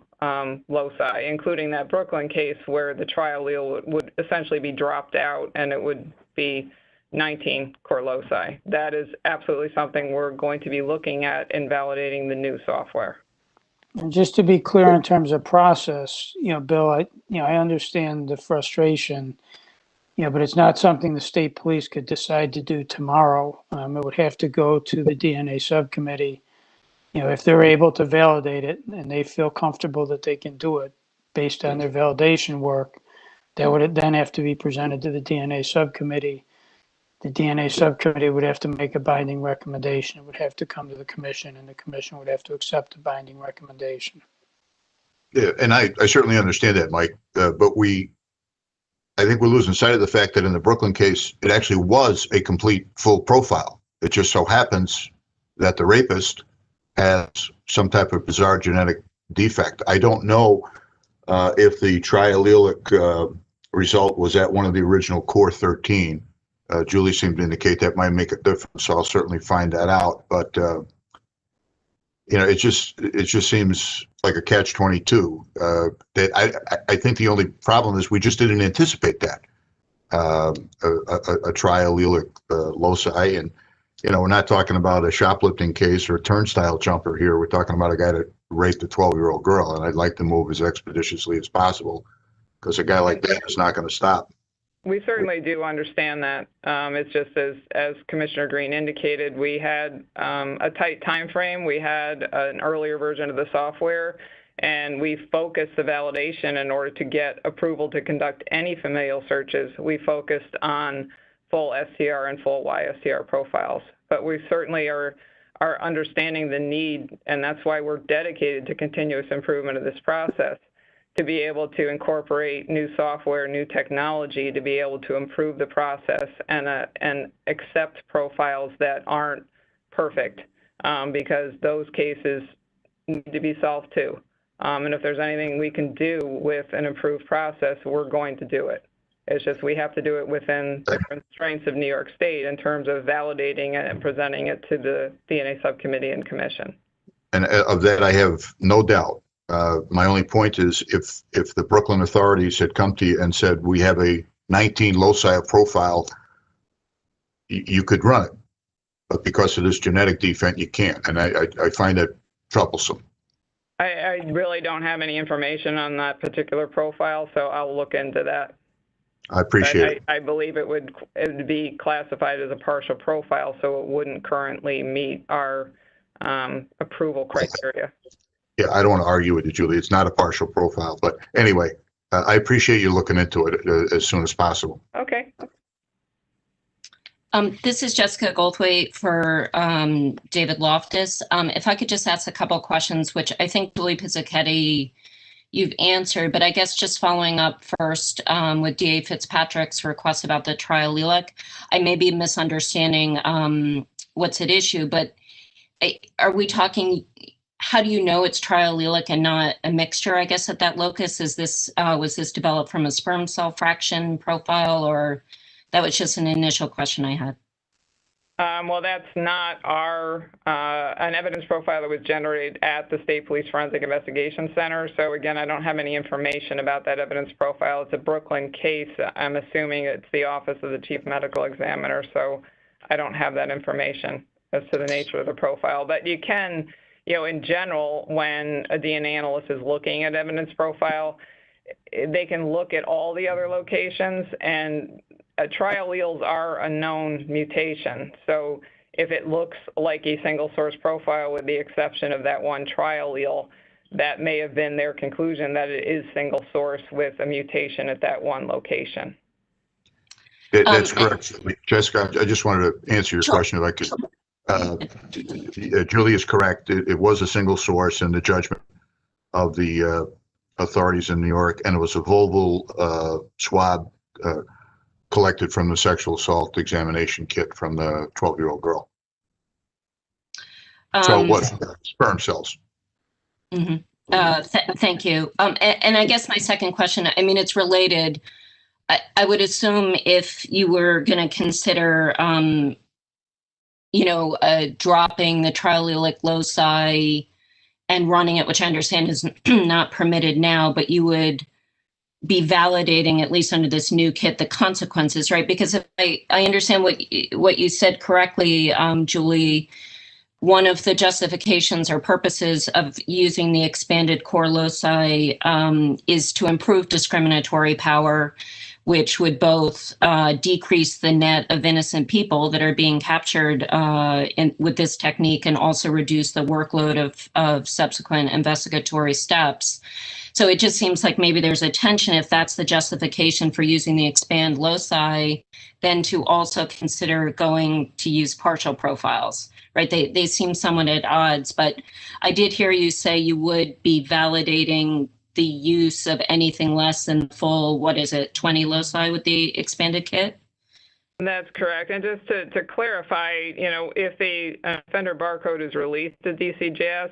loci, including that Brooklyn case where the trial allele would essentially be dropped out and it would be 19 core loci. That is absolutely something we're going to be looking at in validating the new software. And just to be clear in terms of process, Bill, I understand the frustration, but it's not something the state police could decide to do tomorrow. It would have to go to the DNA subcommittee. If they're able to validate it and they feel comfortable that they can do it based on their validation work, that would then have to be presented to the DNA subcommittee. The DNA subcommittee would have to make a binding recommendation. It would have to come to the commission, and the commission would have to accept the binding recommendation. Yeah, and I certainly understand that, Mike, but I think we're losing sight of the fact that in the Brooklyn case, it actually was a complete full profile. It just so happens that the rapist has some type of bizarre genetic defect. I don't know if the triallelic result was at one of the original core 13. Julie seemed to indicate that might make a difference, so I'll certainly find that out. But it just seems like a catch-22. That I think the only problem is we just didn't anticipate that a triallelic loci, and we're not talking about a shoplifting case or a turnstile jumper here. We're talking about a guy that raped a 12-year-old girl, and I'd like to move as expeditiously as possible because a guy like that is not going to stop. We certainly do understand that. It's just as Commissioner Green indicated, we had a tight time frame. We had an earlier version of the software, and we focused the validation in order to get approval to conduct any familial searches. We focused on full STR and full YSTR profiles, but we certainly are understanding the need, and that's why we're dedicated to continuous improvement of this process, to be able to incorporate new software, new technology, to be able to improve the process and accept profiles that aren't perfect, because those cases need to be solved too. And if there's anything we can do with an improved process, we're going to do it. It's just we have to do it within the constraints of New York State in terms of validating it and presenting it to the DNA subcommittee and commission. And of that, I have no doubt. My only point is if the Brooklyn authorities had come to you and said, we have a 19 loci profile, you could run it. But because of this genetic defect, you can't. And I find it troublesome. I really don't have any information on that particular profile, so I'll look into that. I appreciate it. I believe it would be classified as a partial profile, so it wouldn't currently meet our approval criteria. Yeah, I don't want to argue with you, Julie. It's not a partial profile. But anyway, I appreciate you looking into it as soon as possible. Okay. This is Jessica Goldthwait for David Loftus. If I could just ask a couple of questions, which I think Julie Pizzacchetti, you've answered, but I guess just following up first with DA Fitzpatrick's request about the triallelic, I may be misunderstanding what's at issue, but are we talking, how do you know it's triallelic and not a mixture, I guess, at that locus? Is this, was this developed from a sperm cell fraction profile, or that was just an initial question I had? Well, that's not an evidence profile that was generated at the State Police Forensic Investigation Center. So again, I don't have any information about that evidence profile. It's a Brooklyn case. I'm assuming it's the Office of the Chief Medical Examiner. So I don't have that information as to the nature of the profile. But you can, in general, when a DNA analyst is looking at evidence profile, they can look at all the other locations, and trialleles are a known mutation. So if it looks like a single source profile with the exception of that one triallele, that may have been their conclusion that it is single source with a mutation at that one location. That's correct. Jessica, I just wanted to answer your question if I could. Julie is correct. It was a single source in the judgment of the authorities in New York, and it was a vulval swab collected from the sexual assault examination kit from the 12-year-old girl. So it was sperm cells. Mm-hmm. Thank you. And I guess my second question, I mean, it's related. I would assume if you were going to consider, dropping the triallelic loci and running it, which I understand is not permitted now, but you would be validating, at least under this new kit, the consequences, right? Because if I understand what you said correctly, Julie, one of the justifications or purposes of using the expanded core loci is to improve discriminatory power, which would both decrease the net of innocent people that are being captured with this technique, and also reduce the workload of subsequent investigatory steps. So it just seems like maybe there's a tension, if that's the justification for using the expand loci, then to also consider going to use partial profiles, right? They seem somewhat at odds, but I did hear you say you would be validating the use of anything less than full, 20 loci with the expanded kit? That's correct. And just to clarify, if the offender barcode is released to DCJS,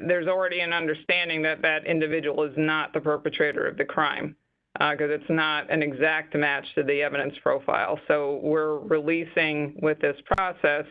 there's already an understanding that that individual is not the perpetrator of the crime, because it's not an exact match to the evidence profile. So we're releasing with this process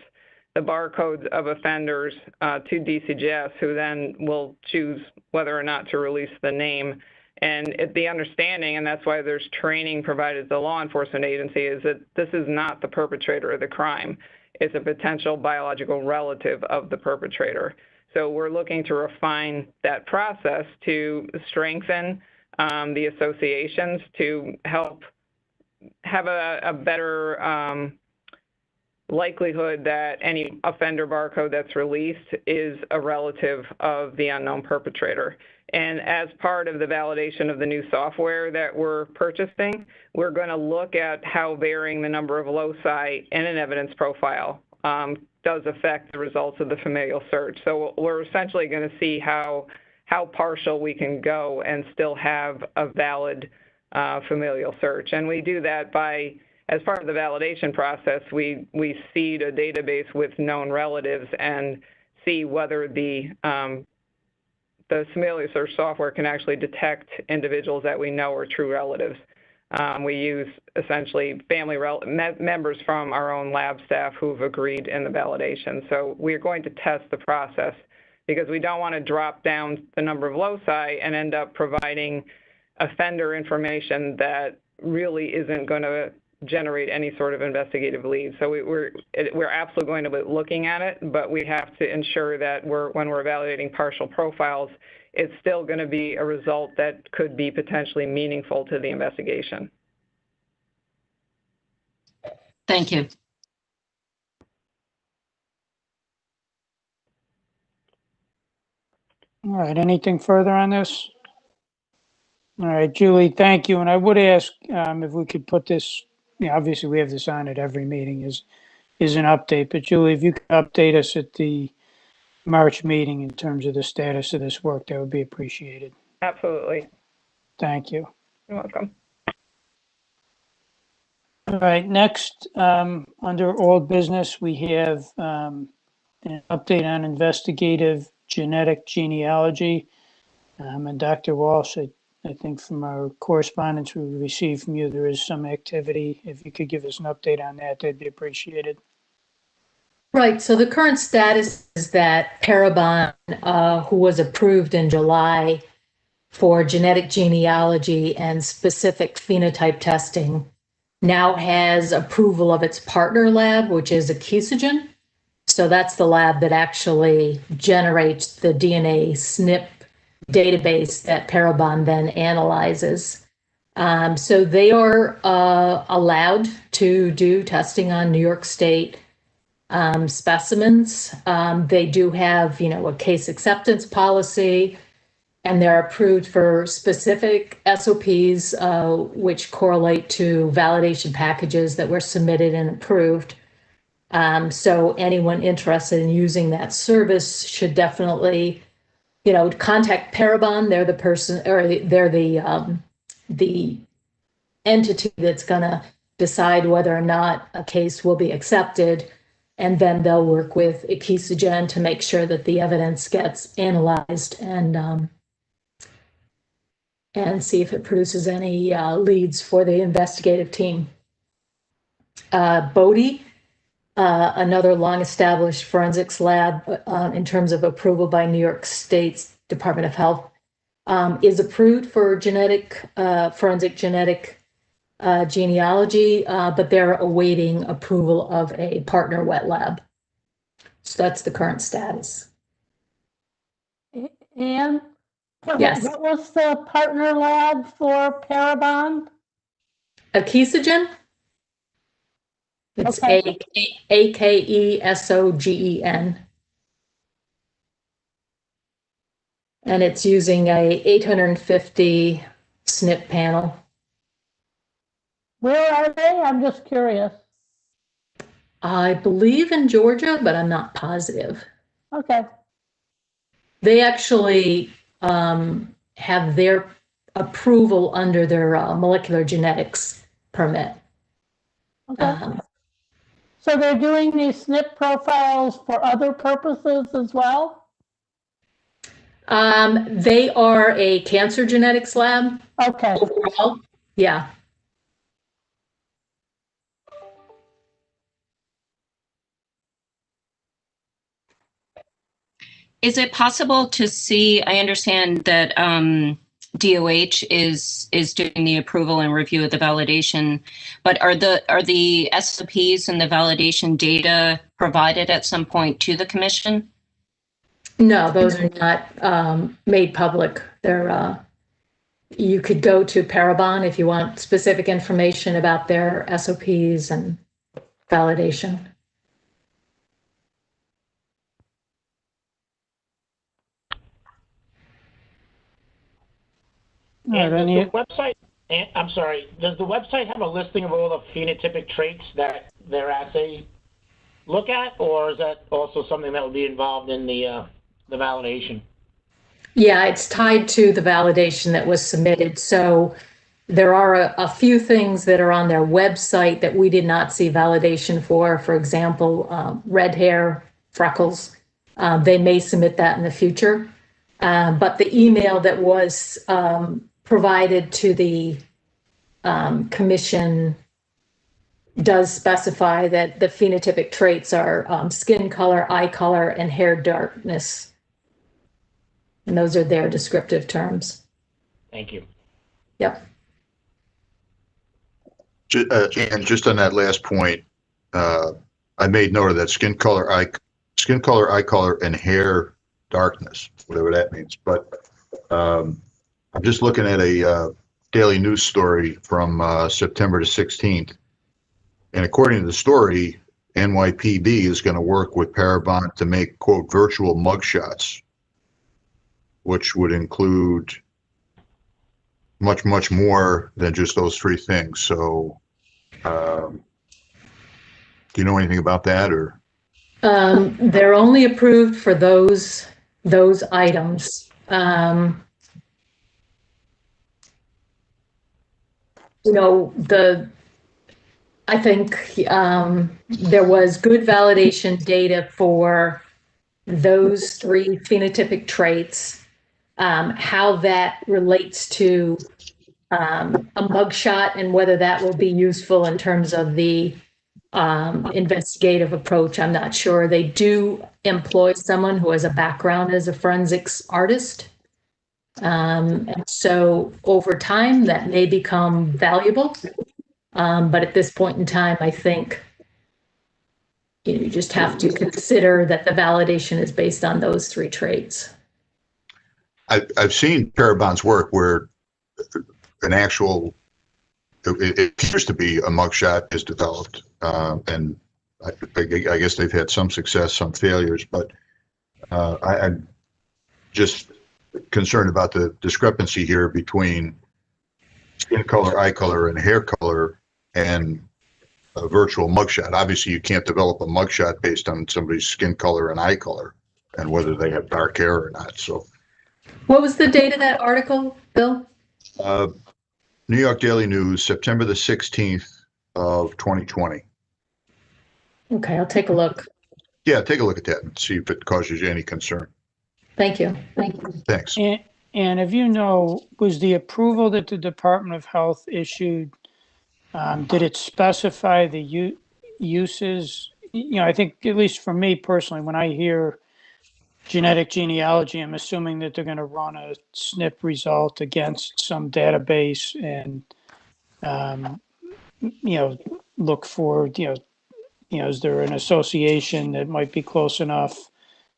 the barcodes of offenders to DCJS, who then will choose whether or not to release the name. And the understanding, and that's why there's training provided to the law enforcement agency, is that this is not the perpetrator of the crime. It's a potential biological relative of the perpetrator. So we're looking to refine that process to strengthen the associations, to help have a better likelihood that any offender barcode that's released is a relative of the unknown perpetrator. And as part of the validation of the new software that we're purchasing, we're going to look at how varying the number of loci in an evidence profile does affect the results of the familial search. So we're essentially going to see how partial we can go and still have a valid familial search. And we do that by, as part of the validation process, we seed a database with known relatives and see whether the familial search software can actually detect individuals that we know are true relatives. We use essentially family members from our own lab staff who've agreed in the validation. So we're going to test the process because we don't want to drop down the number of loci and end up providing offender information that really isn't going to generate any sort of investigative lead. So we're absolutely going to be looking at it, but we have to ensure that when we're evaluating partial profiles, it's still going to be a result that could be potentially meaningful to the investigation. Thank you. All right, anything further on this? All right, Julie, thank you. And I would ask if we could put this, obviously we have this on at every meeting is an update, but Julie, if you could update us at the March meeting in terms of the status of this work, that would be appreciated. Absolutely. Thank you. You're welcome. All right, next, under old business, we have an update on investigative genetic genealogy. And Dr. Walsh, I think from our correspondence we received from you, there is some activity. If you could give us an update on that, that'd be appreciated. Right. So the current status is that Parabon, who was approved in July for genetic genealogy and specific phenotype testing, now has approval of its partner lab, which is Accreditation. So that's the lab that actually generates the DNA SNP database that Parabon then analyzes. So they are allowed to do testing on New York State specimens. They do have, a case acceptance policy, and they're approved for specific SOPs, which correlate to validation packages that were submitted and approved. So anyone interested in using that service should definitely, contact Parabon. They're the person, or they're the entity that's going to decide whether or not a case will be accepted. And then they'll work with Accreditation to make sure that the evidence gets analyzed and see if it produces any leads for the investigative team. Bodie, another long-established forensics lab in terms of approval by New York State's Department of Health, is approved for forensic genetic genealogy, but they're awaiting approval of a partner wet lab. So that's the current status. And yes, what was the partner lab for Parabon? Accreditation. It's okay. Akesogen. And it's using a 850 SNP panel. Where are they? I'm just curious. I believe in Georgia, but I'm not positive. Okay. They actually have their approval under their molecular genetics permit. Okay. So they're doing these SNP profiles for other purposes as well? They are a cancer genetics lab Okay, overall. Yeah. Is it possible to see, I understand that DOH is doing the approval and review of the validation, but are the SOPs and the validation data provided at some point to the commission? No, those are not made public. They're you could go to Parabon if you want specific information about their SOPs and validation. All right, And any- does the website, I'm sorry, does the website have a listing of all the phenotypic traits that their assay look at, or is that also something that would be involved in the validation? Yeah, it's tied to the validation that was submitted. So there are a few things that are on their website that we did not see validation for. For example, red hair, freckles. They may submit that in the future. But the email that was provided to the commission does specify that the phenotypic traits are skin color, eye color, and hair darkness. And those are their descriptive terms. Thank you. Yep. And just on that last point, I made note of that skin color, eye color, and hair darkness, whatever that means. But I'm just looking at a daily news story from September the 16th. And according to the story, NYPD is going to work with Parabon to make, quote, virtual mugshots, which would include much, much more than just those three things. So do you know anything about that, or? They're only approved for those items. You know, I think there was good validation data for those three phenotypic traits. How that relates to a mugshot and whether that will be useful in terms of the investigative approach, I'm not sure. They do employ someone who has a background as a forensics artist. And so over time, that may become valuable. But at this point in time, I think you just have to consider that the validation is based on those three traits. I've seen Parabon's work where an actual, it appears to be a mugshot is developed. And I guess they've had some success, some failures, but I'm just concerned about the discrepancy here between skin color, eye color, and hair color and a virtual mugshot. Obviously, you can't develop a mugshot based on somebody's skin color and eye color and whether they have dark hair or not. So, what was the date of that article, Bill? New York Daily News, September the 16th of 2020. Okay, I'll take a look. Yeah, take a look at that and see if it causes you any concern. Thank you. Thank you. Thanks. And if you know, was the approval that the Department of Health issued, did it specify the uses? You know, I think, at least for me personally, when I hear genetic genealogy, I'm assuming that they're going to run a SNP result against some database and, you know, look for, you know, is there an association that might be close enough?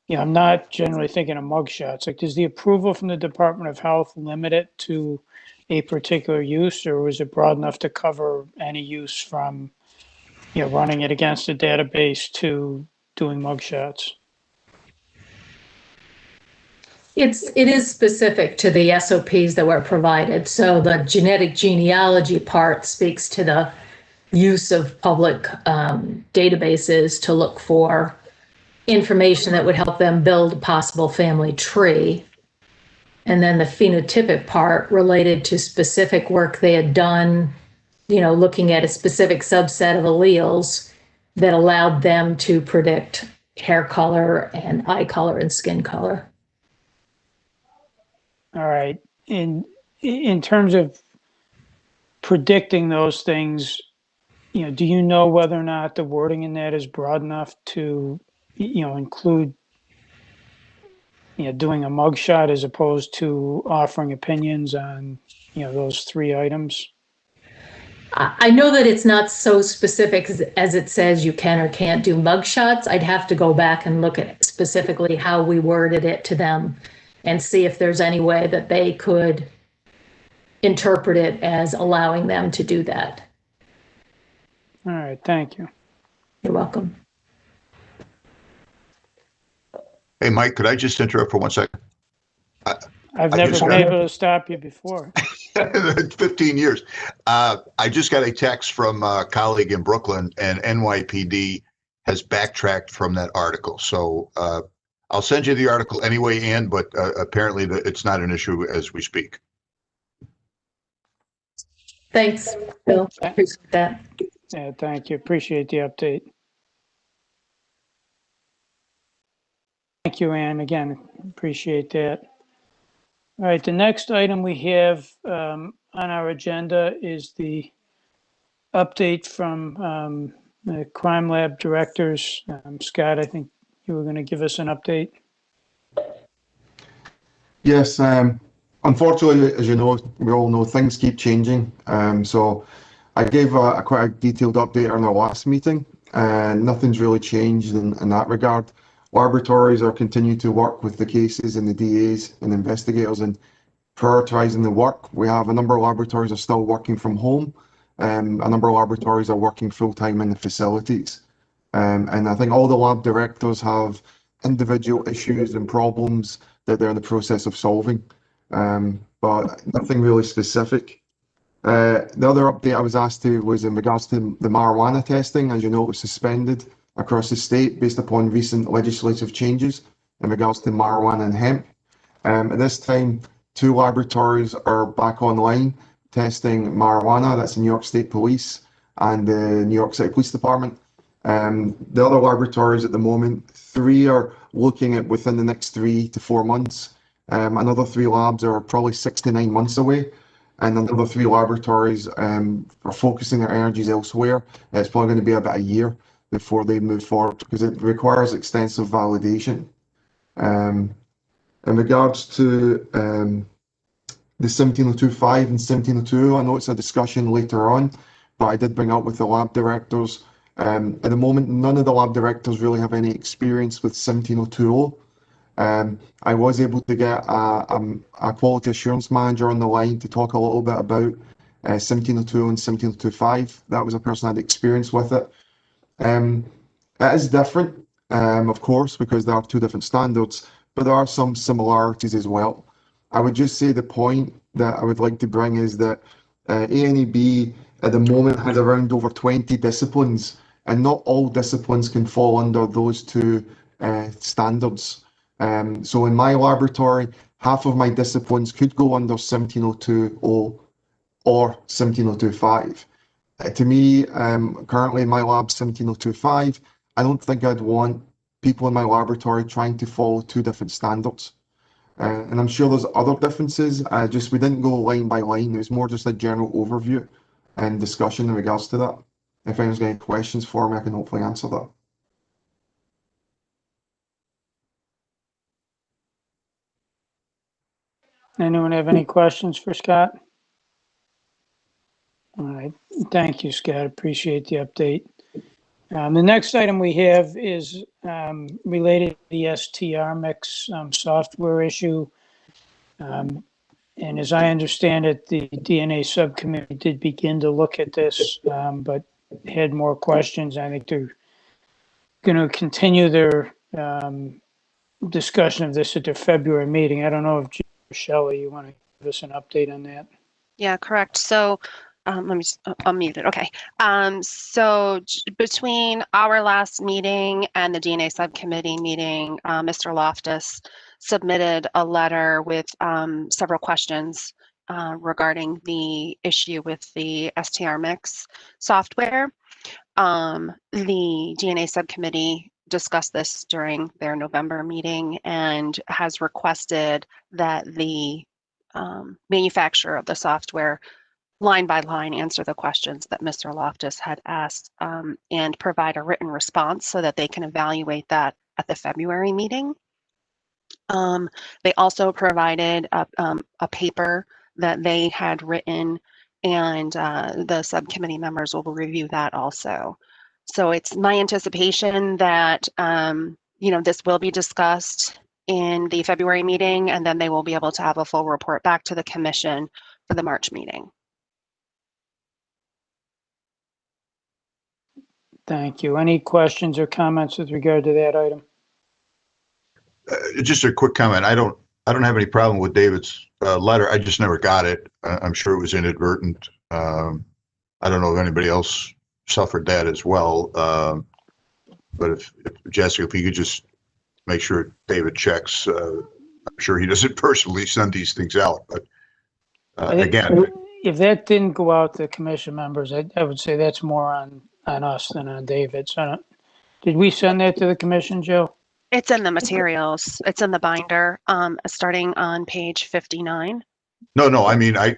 You know, I'm not generally thinking of mugshots. Like, does the approval from the Department of Health limit it to a particular use, or was it broad enough to cover any use from, you know, running it against a database to doing mugshots? It is specific to the SOPs that were provided. So the genetic genealogy part speaks to the use of public databases to look for information that would help them build a possible family tree. And then the phenotypic part related to specific work they had done, you know, looking at a specific subset of alleles that allowed them to predict hair color and eye color and skin color. All right. In terms of predicting those things, do you know whether or not the wording in that is broad enough to, include, doing a mugshot as opposed to offering opinions on, those three items? I know that it's not so specific as it says you can or can't do mugshots. I'd have to go back and look at specifically how we worded it to them and see if there's any way that they could interpret it as allowing them to do that. All right, thank you. You're welcome. Hey, Mike, could I just interrupt for 1 second? I've never been able to stop you before. 15 years. I just got a text from a colleague in Brooklyn, and NYPD has backtracked from that article. So I'll send you the article anyway, Ann, but apparently it's not an issue as we speak. Thanks, Bill. I appreciate that. Yeah, thank you. Appreciate the update. Thank you, Ann. Again, appreciate that. All right, the next item we have on our agenda is the update from the crime lab directors. Scott, I think you were going to give us an update. Yes, unfortunately, as you know, we all know things keep changing. So I gave quite a detailed update on our last meeting, and nothing's really changed in that regard. Laboratories are continuing to work with the cases and the DAs and investigators and prioritizing the work. We have a number of laboratories are still working from home. A number of laboratories are working full-time in the facilities. And I think all the lab directors have individual issues and problems that they're in the process of solving, but nothing really specific. The other update I was asked to was in regards to the marijuana testing. As you know, it was suspended across the state based upon recent legislative changes in regards to marijuana and hemp. At this time, 2 laboratories are back online testing marijuana. That's the New York State Police and the New York City Police Department. The other laboratories at the moment, 3 are looking at within the next 3 to 4 months. Another 3 labs are probably 6 to 9 months away. And another 3 laboratories are focusing their energies elsewhere. It's probably going to be about a year before they move forward because it requires extensive validation. In regards to the 17025 and 1702, I know it's a discussion later on, but I did bring up with the lab directors. At the moment, none of the lab directors really have any experience with 17020. I was able to get a quality assurance manager on the line to talk a little bit about 1702 and 1725. That was a person that had experience with it. It is different, of course, because there are 2 different standards, but there are some similarities as well. I would just say the point that I would like to bring is that ANEB at the moment has around over 20 disciplines, and not all disciplines can fall under those 2 standards. So in my laboratory, half of my disciplines could go under 17020 or 17025. To me, currently in my lab 17025, I don't think I'd want people in my laboratory trying to follow 2 different standards. And I'm sure there's other differences. Just we didn't go line by line. It was more just a general overview and discussion in regards to that. If anyone's got any questions for me, I can hopefully answer that. Anyone have any questions for Scott? All right, thank you, Scott. Appreciate the update. The next item we have is related to the STR mix software issue. And as I understand it, the DNA subcommittee did begin to look at this, but had more questions. I think they're going to continue their discussion of this at their February meeting. I don't know if Shelley, you want to give us an update on that? Yeah, correct. So let me just unmute it. Okay. So between our last meeting and the DNA subcommittee meeting, Mr. Loftus submitted a letter with several questions regarding the issue with the STR mix software. The DNA subcommittee discussed this during their November meeting and has requested that the manufacturer of the software line by line answer the questions that Mr. Loftus had asked and provide a written response so that they can evaluate that at the February meeting. They also provided a paper that they had written, and the subcommittee members will review that also. So it's my anticipation that this will be discussed in the February meeting, and then they will be able to have a full report back to the commission for the March meeting. Thank you. Any questions or comments with regard to that item? Just a quick comment. I don't have any problem with David's letter. I just never got it. I'm sure it was inadvertent. I don't know if anybody else suffered that as well. But if Jessica, if you could just make sure David checks, I'm sure he doesn't personally send these things out. But again, if that didn't go out to commission members, I would say that's more on us than on David. So did we send that to the commission, Joe? It's in the materials. It's in the binder, starting on page 59. No. I mean, I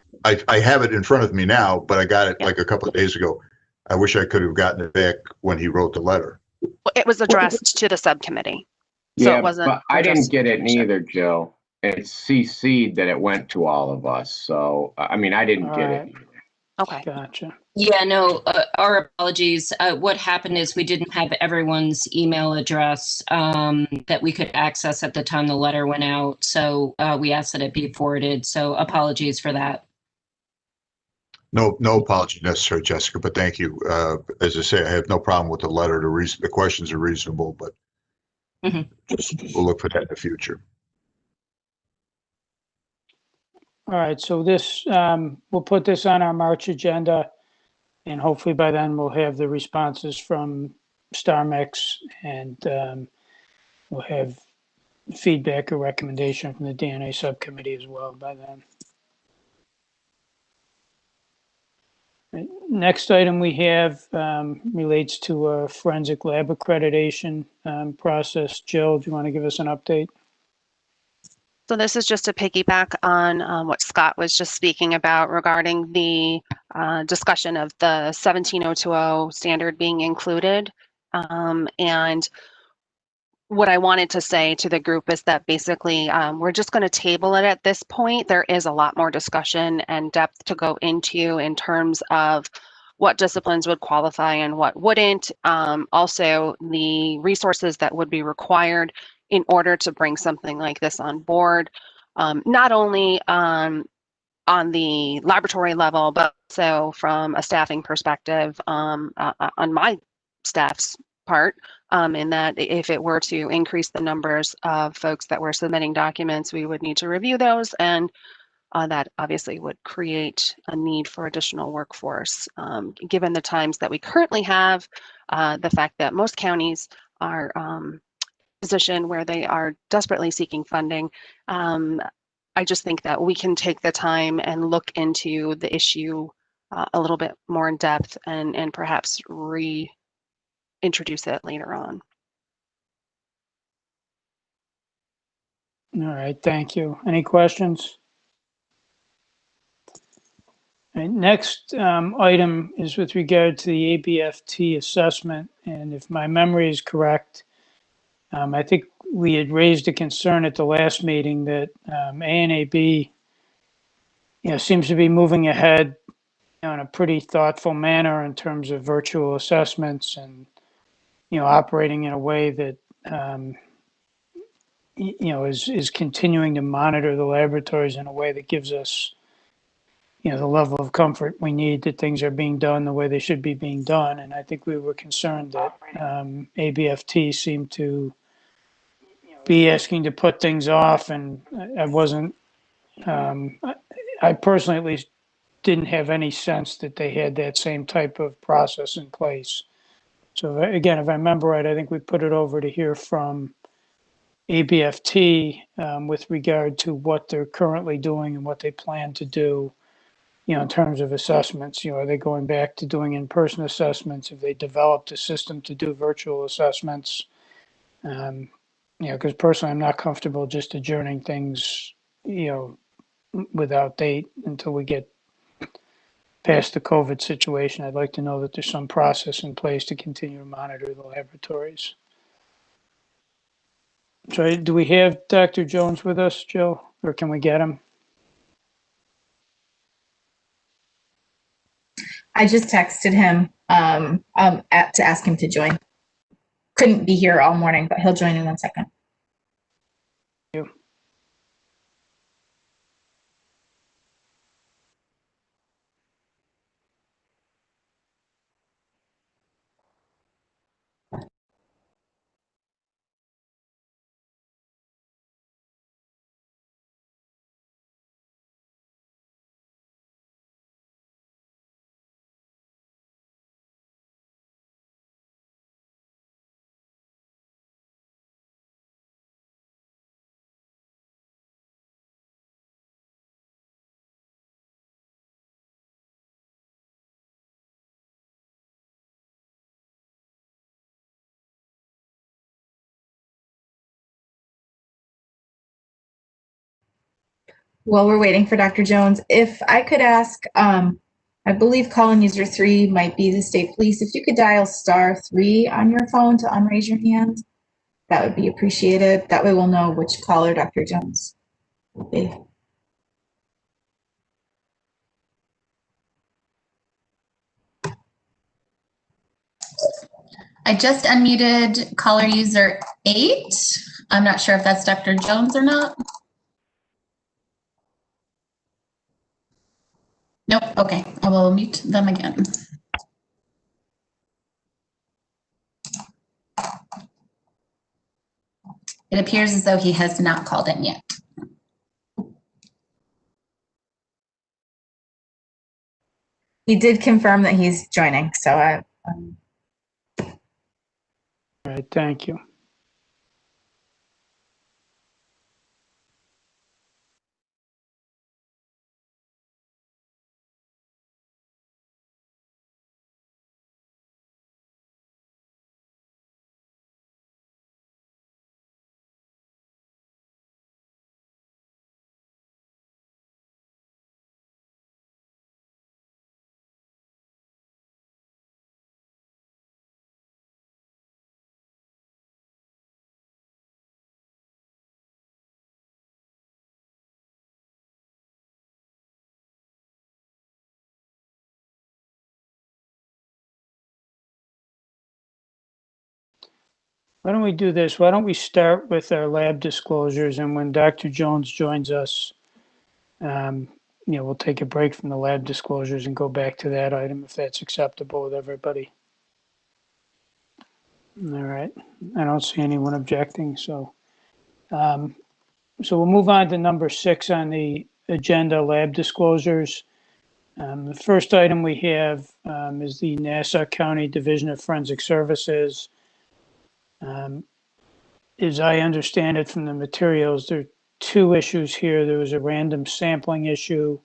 have it in front of me now, but I got it like a couple of days ago. I wish I could have gotten it back when he wrote the letter. It was addressed to the subcommittee. So it wasn't. But I didn't get it neither, Joe. It's CC'd that it went to all of us. So, I mean, I didn't get it. Okay. Gotcha. Yeah, no, our apologies. What happened is we didn't have everyone's email address that we could access at the time the letter went out. So we asked that it be forwarded. So apologies for that. No apology necessary, Jessica, but thank you. As I say, I have no problem with the letter. The questions are reasonable, but just we'll look for that in the future. All right, so this, we'll put this on our March agenda, and hopefully by then we'll have the responses from StarMix, and we'll have feedback or recommendation from the DNA subcommittee as well by then. Next item we have relates to a forensic lab accreditation process. Jill, do you want to give us an update? So this is just to piggyback on what Scott was just speaking about regarding the discussion of the 17020 standard being included. And what I wanted to say to the group is that basically we're just going to table it at this point. There is a lot more discussion and depth to go into in terms of what disciplines would qualify and what wouldn't. Also, the resources that would be required in order to bring something like this on board, not only on the laboratory level, but also from a staffing perspective on my staff's part, in that if it were to increase the numbers of folks that were submitting documents, we would need to review those, and that obviously would create a need for additional workforce. Given the times that we currently have, the fact that most counties are position where they are desperately seeking funding, I just think that we can take the time and look into the issue a little bit more in depth and perhaps reintroduce it later on. All right, thank you. Any questions? All right, next item is with regard to the ABFT assessment, and if my memory is correct, I think we had raised a concern at the last meeting that ANAB, seems to be moving ahead in a pretty thoughtful manner in terms of virtual assessments and, operating in a way that, is continuing to monitor the laboratories in a way that gives us, the level of comfort we need that things are being done the way they should be being done. And I think we were concerned that ABFT seemed to be asking to put things off, and I wasn't, I personally at least didn't have any sense that they had that same type of process in place. So again, if I remember right, I think we put it over to hear from ABFT with regard to what they're currently doing and what they plan to do, in terms of assessments. Are they going back to doing in-person assessments? Have they developed a system to do virtual assessments? Because personally, I'm not comfortable just adjourning things, without date until we get past the COVID situation. I'd like to know that there's some process in place to continue to monitor the laboratories. So do we have Dr. Jones with us, Jill, or can we get him? I just texted him to ask him to join. Couldn't be here all morning, but he'll join in 1 second. Thank you. While we're waiting for Dr. Jones, if I could ask, I believe call-in user 3 might be the state police. If you could dial *3 on your phone to unraise your hand, that would be appreciated. That way we'll know which caller Dr. Jones will be. I just unmuted caller user 8. I'm not sure if that's Dr. Jones or not. Nope. Okay, I will mute them again. It appears as though he has not called in yet. He did confirm that he's joining, so All right, thank you. Why don't we do this? Why don't we start with our lab disclosures, and when Dr. Jones joins us, we'll take a break from the lab disclosures and go back to that item if that's acceptable with everybody. All right. I don't see anyone objecting, so we'll move on to number 6 on the agenda, lab disclosures. The first item we have is the Nassau County Division of Forensic Services. As I understand it from the materials, there are 2 issues here. There was a random sampling issue.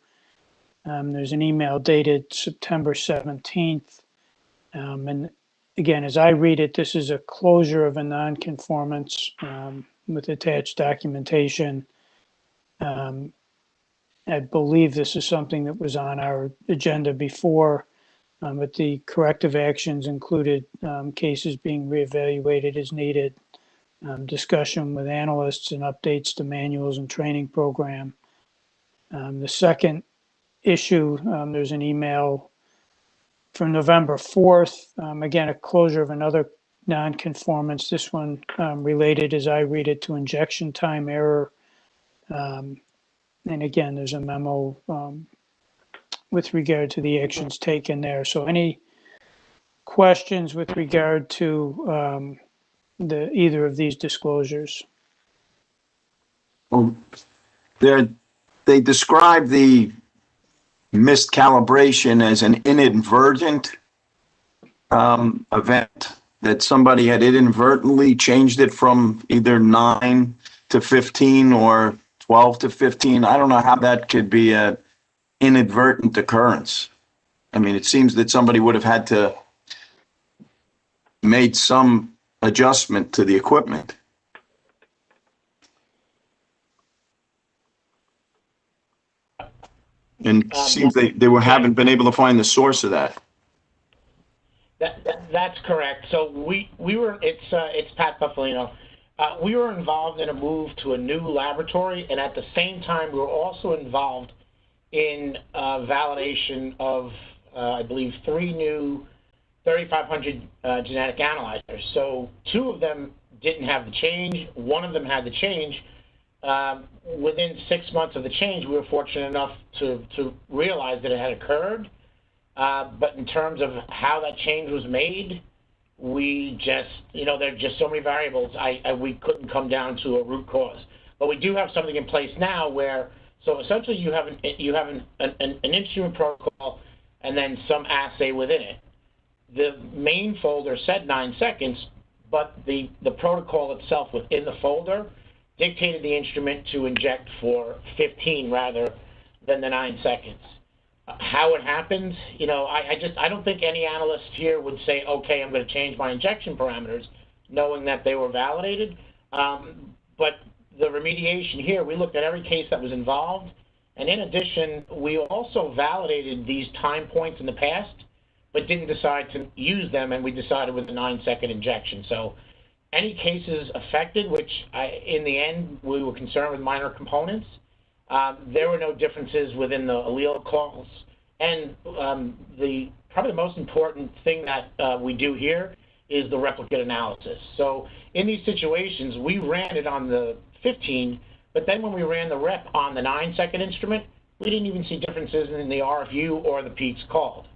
There's an email dated September 17th. And again, as I read it, this is a closure of a nonconformance with attached documentation. I believe this is something that was on our agenda before, but the corrective actions included cases being reevaluated as needed, discussion with analysts and updates to manuals and training program. The second issue, there's an email from November 4th, again, a closure of another nonconformance, this one related, as I read it, to injection time error. And again, there's a memo with regard to the actions taken there. So any questions with regard to either of these disclosures? Well, they describe the miscalibration as an inadvertent event, that somebody had inadvertently changed it from either 9 to 15 or 12 to 15. I don't know how that could be an inadvertent occurrence. I mean, it seems that somebody would have had to made some adjustment to the equipment. And seems they haven't been able to find the source of that. That's correct. So we were, it's Pat Buffalino. We were involved in a move to a new laboratory, and at the same time, we were also involved in validation of, I believe, 3 new 3,500 genetic analyzers. So 2 of them didn't have the change. 1 of them had the change. Within 6 months of the change, we were fortunate enough to realize that it had occurred. But in terms of how that change was made, we just, there are just so many variables. We couldn't come down to a root cause. But we do have something in place now where, so essentially you have an instrument protocol and then some assay within it. The main folder said 9 seconds, but the protocol itself within the folder dictated the instrument to inject for 15 rather than the 9 seconds. How it happened, I don't think any analyst here would say, okay, I'm going to change my injection parameters, knowing that they were validated. But the remediation here, we looked at every case that was involved, and in addition, we also validated these time points in the past, but didn't decide to use them, and we decided with a 9-second injection. So any cases affected, which in the end we were concerned with minor components, there were no differences within the allele calls. And probably the most important thing that we do here is the replicate analysis. So in these situations, we ran it on the 15, but then when we ran the rep on the 9-second instrument, we didn't even see differences in the RFU or the peaks called.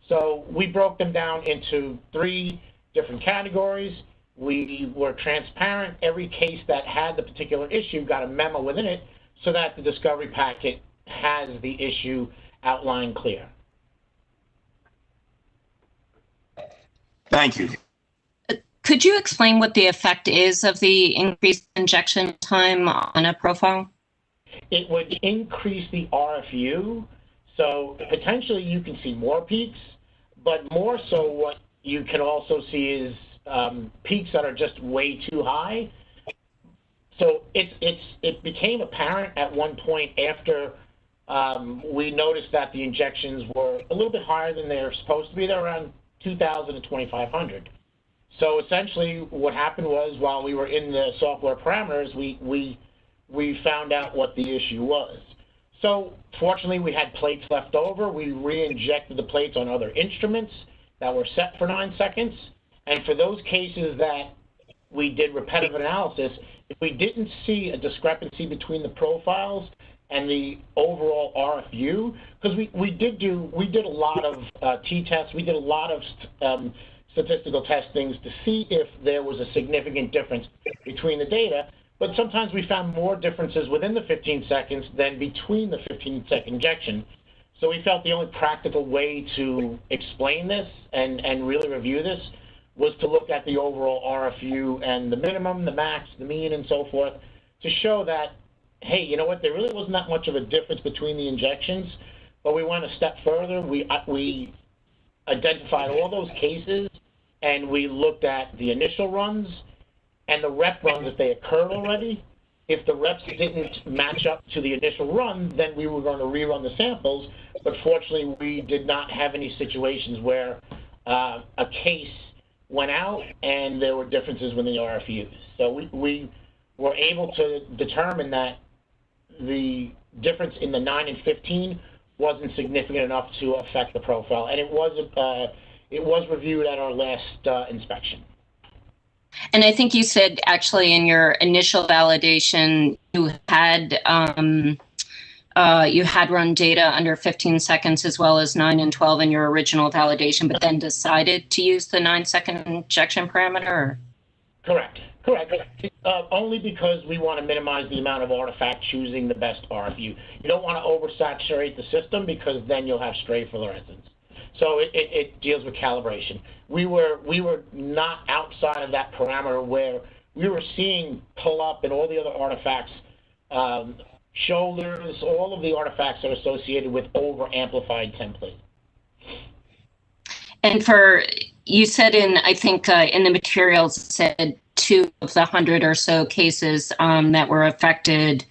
So we broke them down into 3 different categories. We were transparent. Every case that had the particular issue got a memo within it so that the discovery packet has the issue outlined clear. Thank you. Could you explain what the effect is of the increased injection time on a profile? It would increase the RFU, so potentially you can see more peaks, but more so what you can also see is peaks that are just way too high. So it became apparent at one point after we noticed that the injections were a little bit higher than they're supposed to be. They're around 2,000 to 2,500. So essentially what happened was while we were in the software parameters, we found out what the issue was. So fortunately we had plates left over. We re-injected the plates on other instruments that were set for 9 seconds. And for those cases that we did repetitive analysis, if we didn't see a discrepancy between the profiles and the overall RFU, because we did a lot of t-tests, we did a lot of statistical testings to see if there was a significant difference between the data, but sometimes we found more differences within the 15 seconds than between the 15-second injection. So we felt the only practical way to explain this and really review this was to look at the overall RFU and the minimum, the max, the mean, and so forth, to show that, hey, you know what, there really wasn't that much of a difference between the injections, but we went a step further. We identified all those cases, and we looked at the initial runs and the rep runs if they occurred already. If the reps didn't match up to the initial run, then we were going to rerun the samples, but fortunately we did not have any situations where a case went out and there were differences within the RFUs. So we were able to determine that the difference in the 9 and 15 wasn't significant enough to affect the profile, and it was reviewed at our last inspection. And I think you said actually in your initial validation you had run data under 15 seconds as well as 9 and 12 in your original validation, but then decided to use the 9-second injection parameter? Correct. Only because we want to minimize the amount of artifact choosing the best RFU. You don't want to oversaturate the system because then you'll have stray fluorescence. So it deals with calibration. We were not outside of that parameter where we were seeing pull up and all the other artifacts, shoulders, all of the artifacts are associated with over amplified template. And you said I think in the materials it said 2 of the 100 or so cases that were affected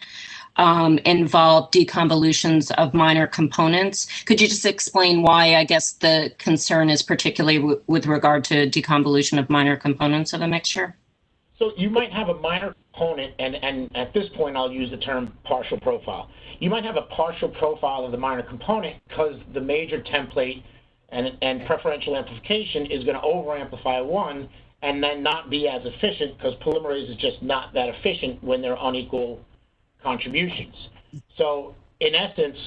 involve deconvolutions of minor components. Could you just explain why, I guess, the concern is particularly with regard to deconvolution of minor components of a mixture? So you might have a minor component, and at this point I'll use the term partial profile. You might have a partial profile of the minor component because the major template and preferential amplification is going to over-amplify one and then not be as efficient because polymerase is just not that efficient when they're unequal contributions. So in essence,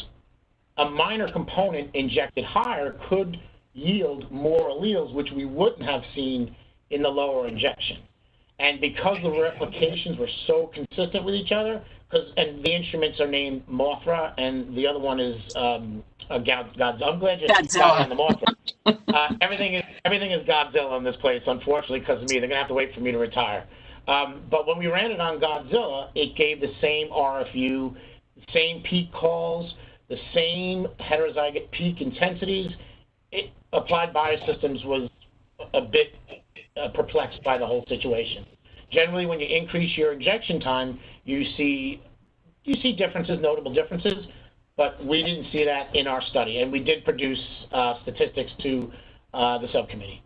a minor component injected higher could yield more alleles, which we wouldn't have seen in the lower injection. And because the replications were so consistent with each other, and the instruments are named Mothra, and the other one is Godzilla. I'm glad you got on the Mothra. Everything is Godzilla in this place, unfortunately, because of me. They're gonna have to wait for me to retire. But when we ran it on Godzilla, it gave the same RFU, the same peak calls, the same heterozygote peak intensities. Applied Biosystems was a bit perplexed by the whole situation. Generally, when you increase your injection time, you see differences, notable differences, but we didn't see that in our study, and we did produce statistics to the subcommittee.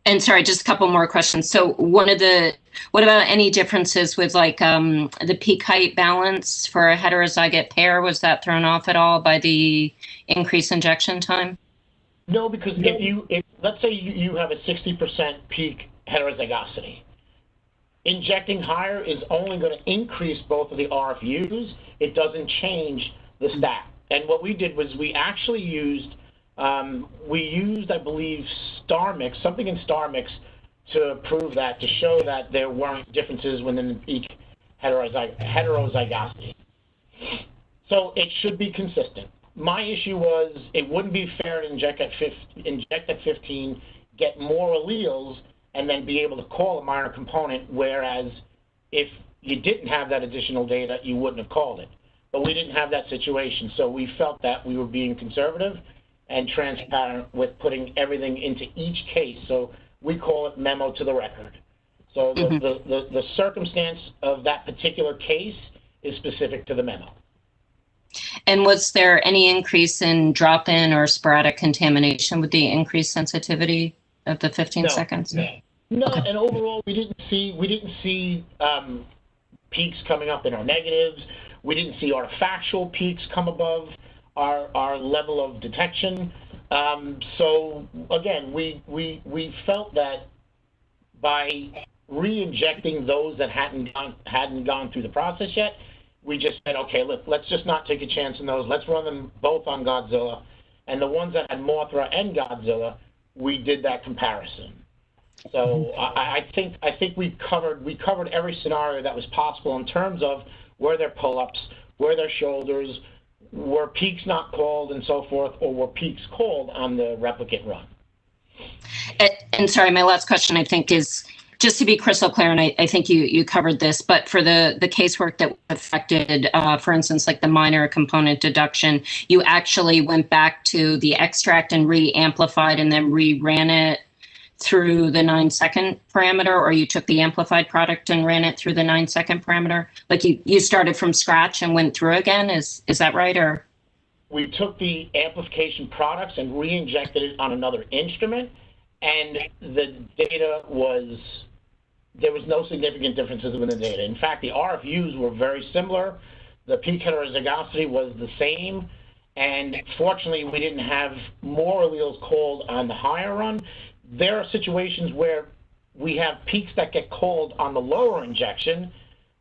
And sorry, just a couple more questions. So what about any differences with like the peak height balance for a heterozygote pair? Was that thrown off at all by the increased injection time? No, because if let's say you have a 60% peak heterozygosity, injecting higher is only going to increase both of the RFUs. It doesn't change the stat. And what we did was we actually used, I believe, star mix, something in star mix to prove that, to show that there weren't differences within the peak heterozygosity. So it should be consistent. My issue was it wouldn't be fair to inject at 15, get more alleles, and then be able to call a minor component, whereas if you didn't have that additional data, you wouldn't have called it. But we didn't have that situation, so we felt that we were being conservative and transparent with putting everything into each case. So we call it memo to the record. So the circumstance of that particular case is specific to the memo. And was there any increase in drop-in or sporadic contamination with the increased sensitivity of the 15 seconds? No, okay. And overall, we didn't see peaks coming up in our negatives. We didn't see artifactual peaks come above our level of detection. So again, we felt that by re-injecting those that hadn't gone through the process yet, we just said, okay, let's just not take a chance on those. Let's run them both on Godzilla. And the ones that had Mothra and Godzilla, we did that comparison. So I think we covered every scenario that was possible in terms of were there pull-ups, were there shoulders, were peaks not called and so forth, or were peaks called on the replicate run. And sorry, my last question, I think, is just to be crystal clear, and I think you covered this, but for the casework that affected, for instance, like the minor component deduction, you actually went back to the extract and re-amplified and then re-ran it through the 9-second parameter, or you took the amplified product and ran it through the 9-second parameter? Like you started from scratch and went through again, is that right? Or we took the amplification products and re-injected it on another instrument, and the data there was no significant differences in the data. In fact, the RFUs were very similar. The peak heterozygosity was the same. And fortunately, we didn't have more alleles called on the higher run. There are situations where we have peaks that get called on the lower injection,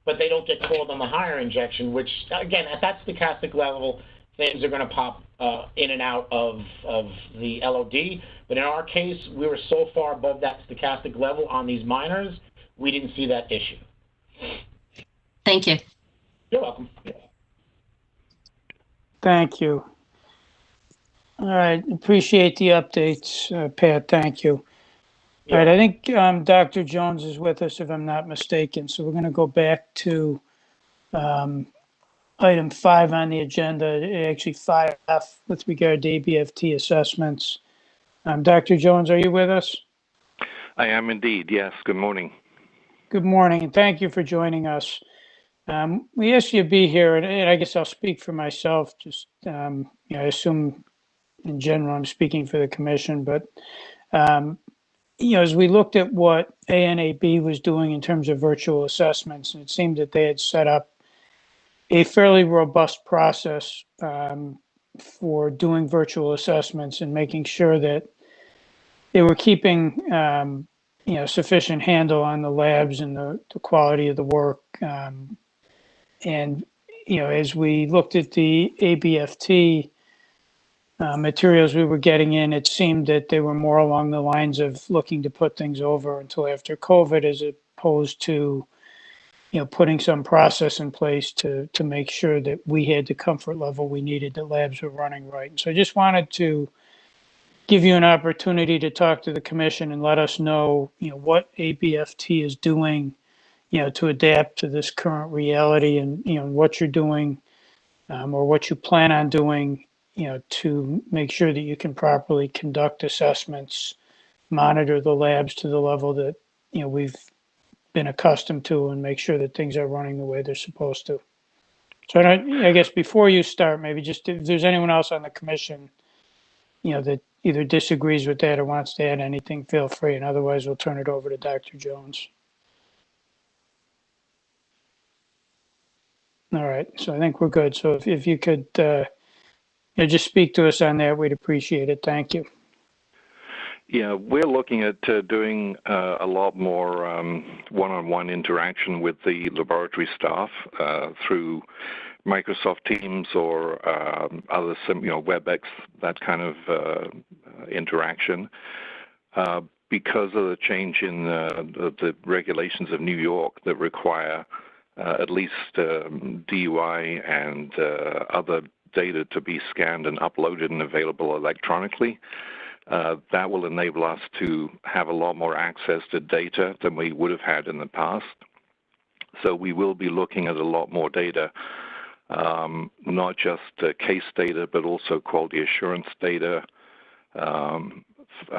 but they don't get called on the higher injection, which, again, at that stochastic level, things are going to pop in and out of the LOD. But in our case, we were so far above that stochastic level on these minors, we didn't see that issue. Thank you. You're welcome. Thank you. All right, appreciate the updates, Pat, thank you. All right, I think Dr. Jones is with us, if I'm not mistaken, so we're going to go back to item 5 on the agenda, actually 5F with regard to ABFT assessments. Dr. Jones, are you with us? I am indeed, yes. Good morning. Good morning, and thank you for joining us. We asked you to be here, and I guess I'll speak for myself. Just, I assume in general I'm speaking for the commission, but as we looked at what ANAB was doing in terms of virtual assessments, it seemed that they had set up a fairly robust process for doing virtual assessments and making sure that they were keeping sufficient handle on the labs and the quality of the work. And as we looked at the ABFT materials we were getting in, it seemed that they were more along the lines of looking to put things over until after COVID, as opposed to putting some process in place to make sure that we had the comfort level we needed, the labs were running right. And so I just wanted to give you an opportunity to talk to the commission and let us know, what ABFT is doing, to adapt to this current reality, and, what you're doing or what you plan on doing, to make sure that you can properly conduct assessments, monitor the labs to the level that, we've been accustomed to, and make sure that things are running the way they're supposed to. So I guess before you start, maybe just if there's anyone else on the commission, that either disagrees with that or wants to add anything, feel free, and otherwise we'll turn it over to Dr. Jones. All right, so I think we're good. So if you could just speak to us on that, we'd appreciate it. Thank you. Yeah, we're looking at doing a lot more one-on-one interaction with the laboratory staff through Microsoft Teams or other, WebEx, that kind of interaction. Because of the change in the regulations of New York that require at least DUI and other data to be scanned and uploaded and available electronically. That will enable us to have a lot more access to data than we would have had in the past. So we will be looking at a lot more data, not just case data, but also quality assurance data,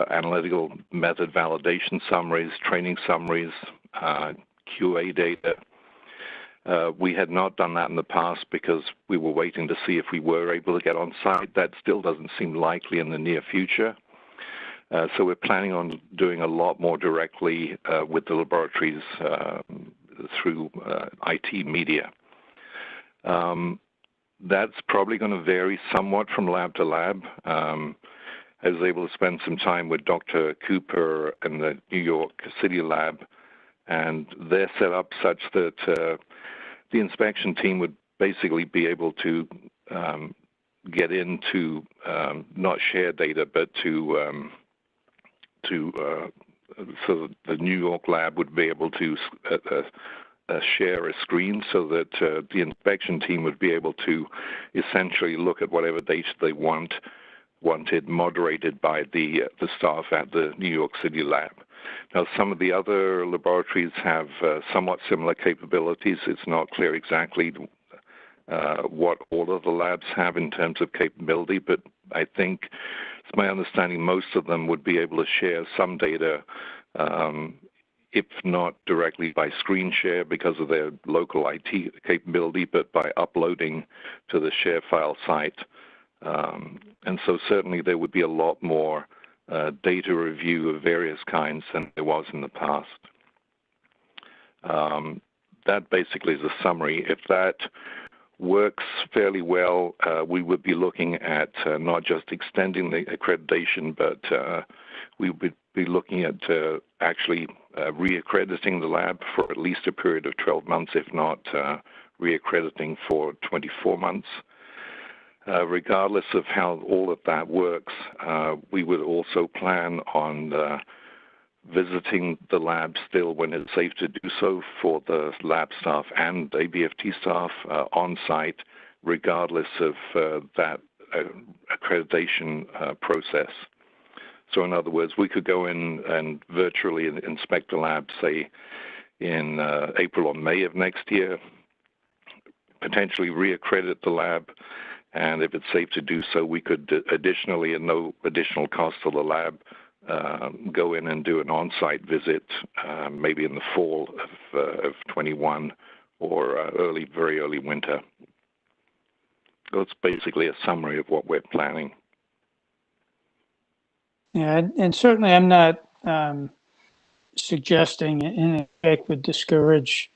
analytical method validation summaries, training summaries, QA data. We had not done that in the past because we were waiting to see if we were able to get on site. That still doesn't seem likely in the near future. So we're planning on doing a lot more directly with the laboratories through IT media. That's probably going to vary somewhat from lab to lab. I was able to spend some time with Dr. Cooper in the New York City lab, and they're set up such that the inspection team would basically be able to get into not share data, but so the New York lab would be able to share a screen so that the inspection team would be able to essentially look at whatever data they wanted moderated by the staff at the New York City lab. Now, some of the other laboratories have somewhat similar capabilities. It's not clear exactly what all of the labs have in terms of capability, but I think it's my understanding most of them would be able to share some data, if not directly by screen share because of their local IT capability, but by uploading to the share file site. And so certainly there would be a lot more data review of various kinds than there was in the past. That basically is a summary. If that works fairly well, we would be looking at not just extending the accreditation, but we would be looking at actually reaccrediting the lab for at least a period of 12 months, if not reaccrediting for 24 months. Regardless of how all of that works, we would also plan on visiting the lab still when it's safe to do so for the lab staff and ABFT staff on site, regardless of that accreditation process. So in other words, we could go in and virtually inspect the lab, say, in April or May of next year, potentially reaccredit the lab, and if it's safe to do so, we could additionally, at no additional cost to the lab, go in and do an on-site visit, maybe in the fall of 21 or very early winter. That's basically a summary of what we're planning. Yeah, and certainly I'm not suggesting in effect would discourage,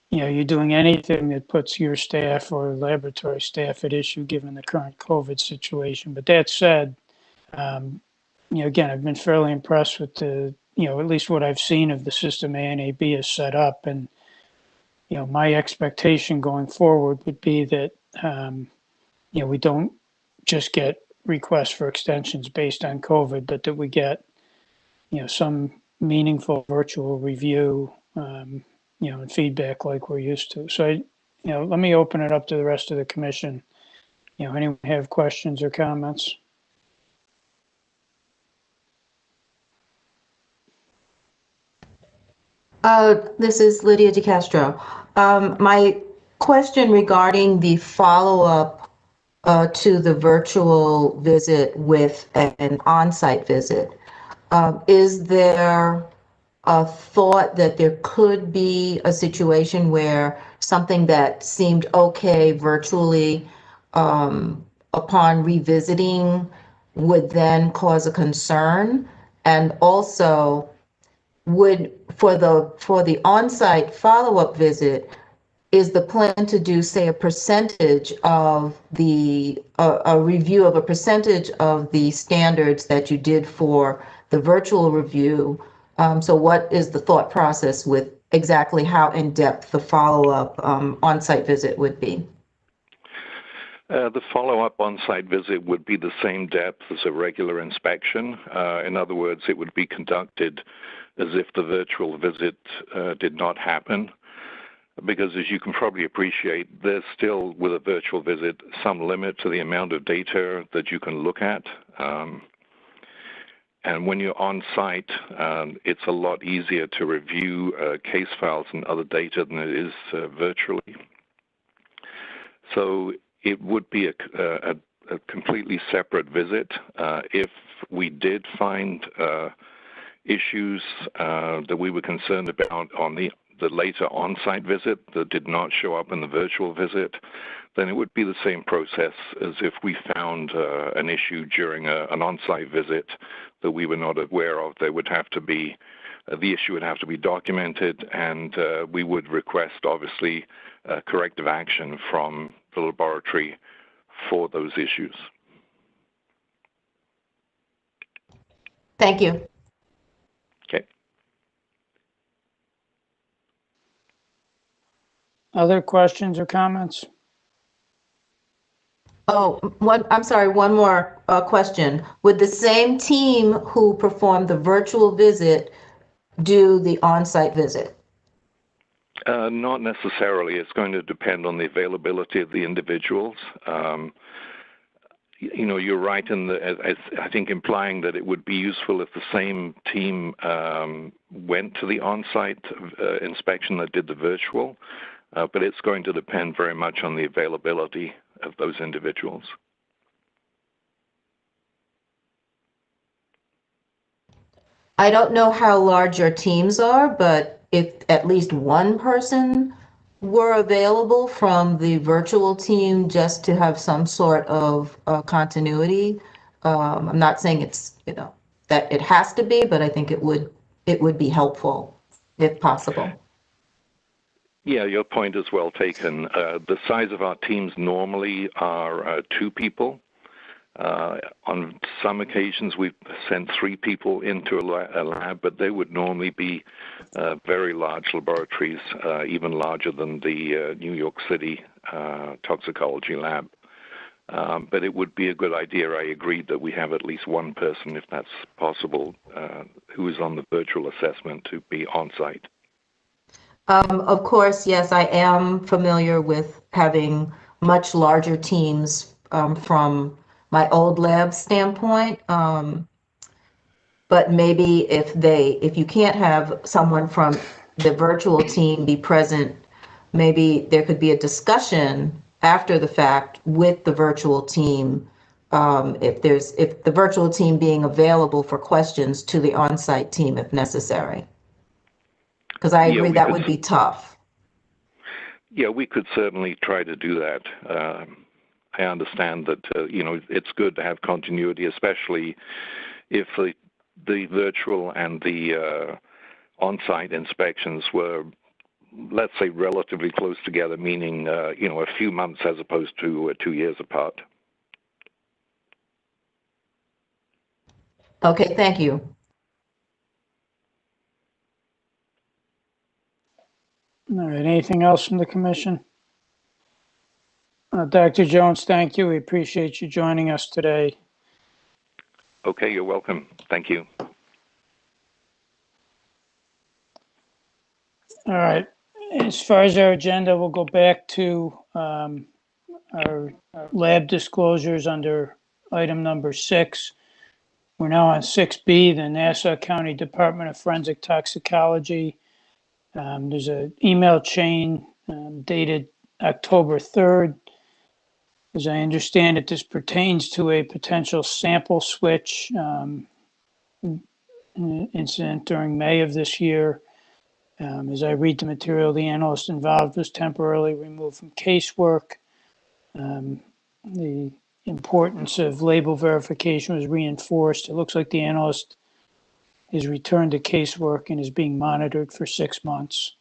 you doing anything that puts your staff or laboratory staff at issue given the current COVID situation. But that said, again, I've been fairly impressed with the, at least what I've seen of the system ANAB is set up. And, my expectation going forward would be that, we don't just get requests for extensions based on COVID, but that we get, some meaningful virtual review, and feedback like we're used to. So, let me open it up to the rest of the commission. Anyone have questions or comments? This is Lydia DeCastro. My question regarding the follow-up to the virtual visit with an on-site visit. Is there a thought that there could be a situation where something that seemed okay virtually upon revisiting would then cause a concern? And also, would for the on-site follow-up visit, is the plan to do, say, a percentage of a review of a percentage of the standards that you did for the virtual review? So what is the thought process with exactly how in-depth the follow-up on-site visit would be? The follow-up on-site visit would be the same depth as a regular inspection. In other words, it would be conducted as if the virtual visit did not happen. Because as you can probably appreciate, there's still, with a virtual visit, some limit to the amount of data that you can look at. And when you're on site, it's a lot easier to review case files and other data than it is virtually. So it would be a completely separate visit. If we did find issues that we were concerned about on the later on-site visit that did not show up in the virtual visit, then it would be the same process as if we found an issue during an on-site visit that we were not aware of. There would have to be, the issue would have to be documented, and we would request, obviously, corrective action from the laboratory for those issues. Thank you. Okay. Other questions or comments? Oh, I'm sorry, one more question. Would the same team who performed the virtual visit do the on-site visit? Not necessarily. It's going to depend on the availability of the individuals. You're right in I think implying that it would be useful if the same team went to the on-site inspection that did the virtual, but it's going to depend very much on the availability of those individuals. I don't know how large your teams are, but if at least one person were available from the virtual team just to have some sort of continuity, I'm not saying it's, that it has to be, but I think it would be helpful if possible. Yeah, your point is well taken. The size of our teams normally are 2 people. On some occasions, we've sent 3 people into a lab, but they would normally be very large laboratories, even larger than the New York City toxicology lab. But it would be a good idea, I agree, that we have at least one person, if that's possible, who is on the virtual assessment to be on site. Of course, yes, I am familiar with having much larger teams from my old lab standpoint. But maybe if you can't have someone from the virtual team be present, maybe there could be a discussion after the fact with the virtual team, if the virtual team being available for questions to the on-site team if necessary. Because I agree that would be tough. Yeah, we could certainly try to do that. I understand that, it's good to have continuity, especially if the virtual and the on-site inspections were, let's say, relatively close together, meaning, a few months as opposed to 2 years apart. Okay, thank you. All right, anything else from the commission? Dr. Jones, thank you. We appreciate you joining us today. Okay, you're welcome. Thank you. All right, as far as our agenda, we'll go back to our lab disclosures under item number 6. We're now on 6B, the Nassau County Department of Forensic Toxicology. There's an email chain dated October 3rd. As I understand it, this pertains to a potential sample switch incident during May of this year. As I read the material, the analyst involved was temporarily removed from casework. The importance of label verification was reinforced. It looks like the analyst is returned to casework and is being monitored for 6 months.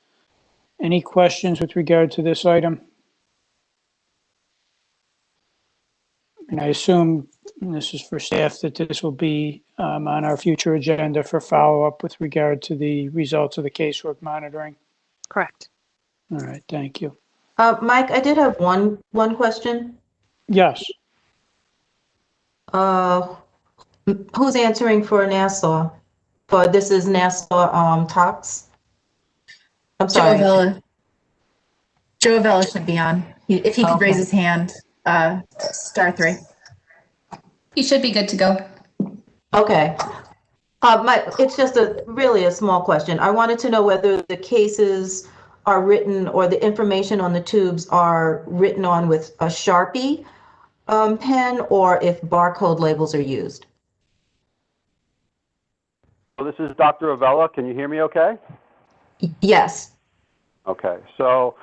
Any questions with regard to this item? And I assume, and this is for staff, that this will be on our future agenda for follow-up with regard to the results of the casework monitoring. Correct. All right, thank you. Mike, I did have one question. Yes. Who's answering for Nassau? This is Nassau Tox? I'm sorry. Joe Avella should be on. If he could raise his hand, star 3. He should be good to go. Okay. It's just really a small question. I wanted to know whether the cases are written or the information on the tubes are written on with a Sharpie pen or if barcode labels are used. This is Dr. Avella. Can you hear me okay? Yes. Okay. So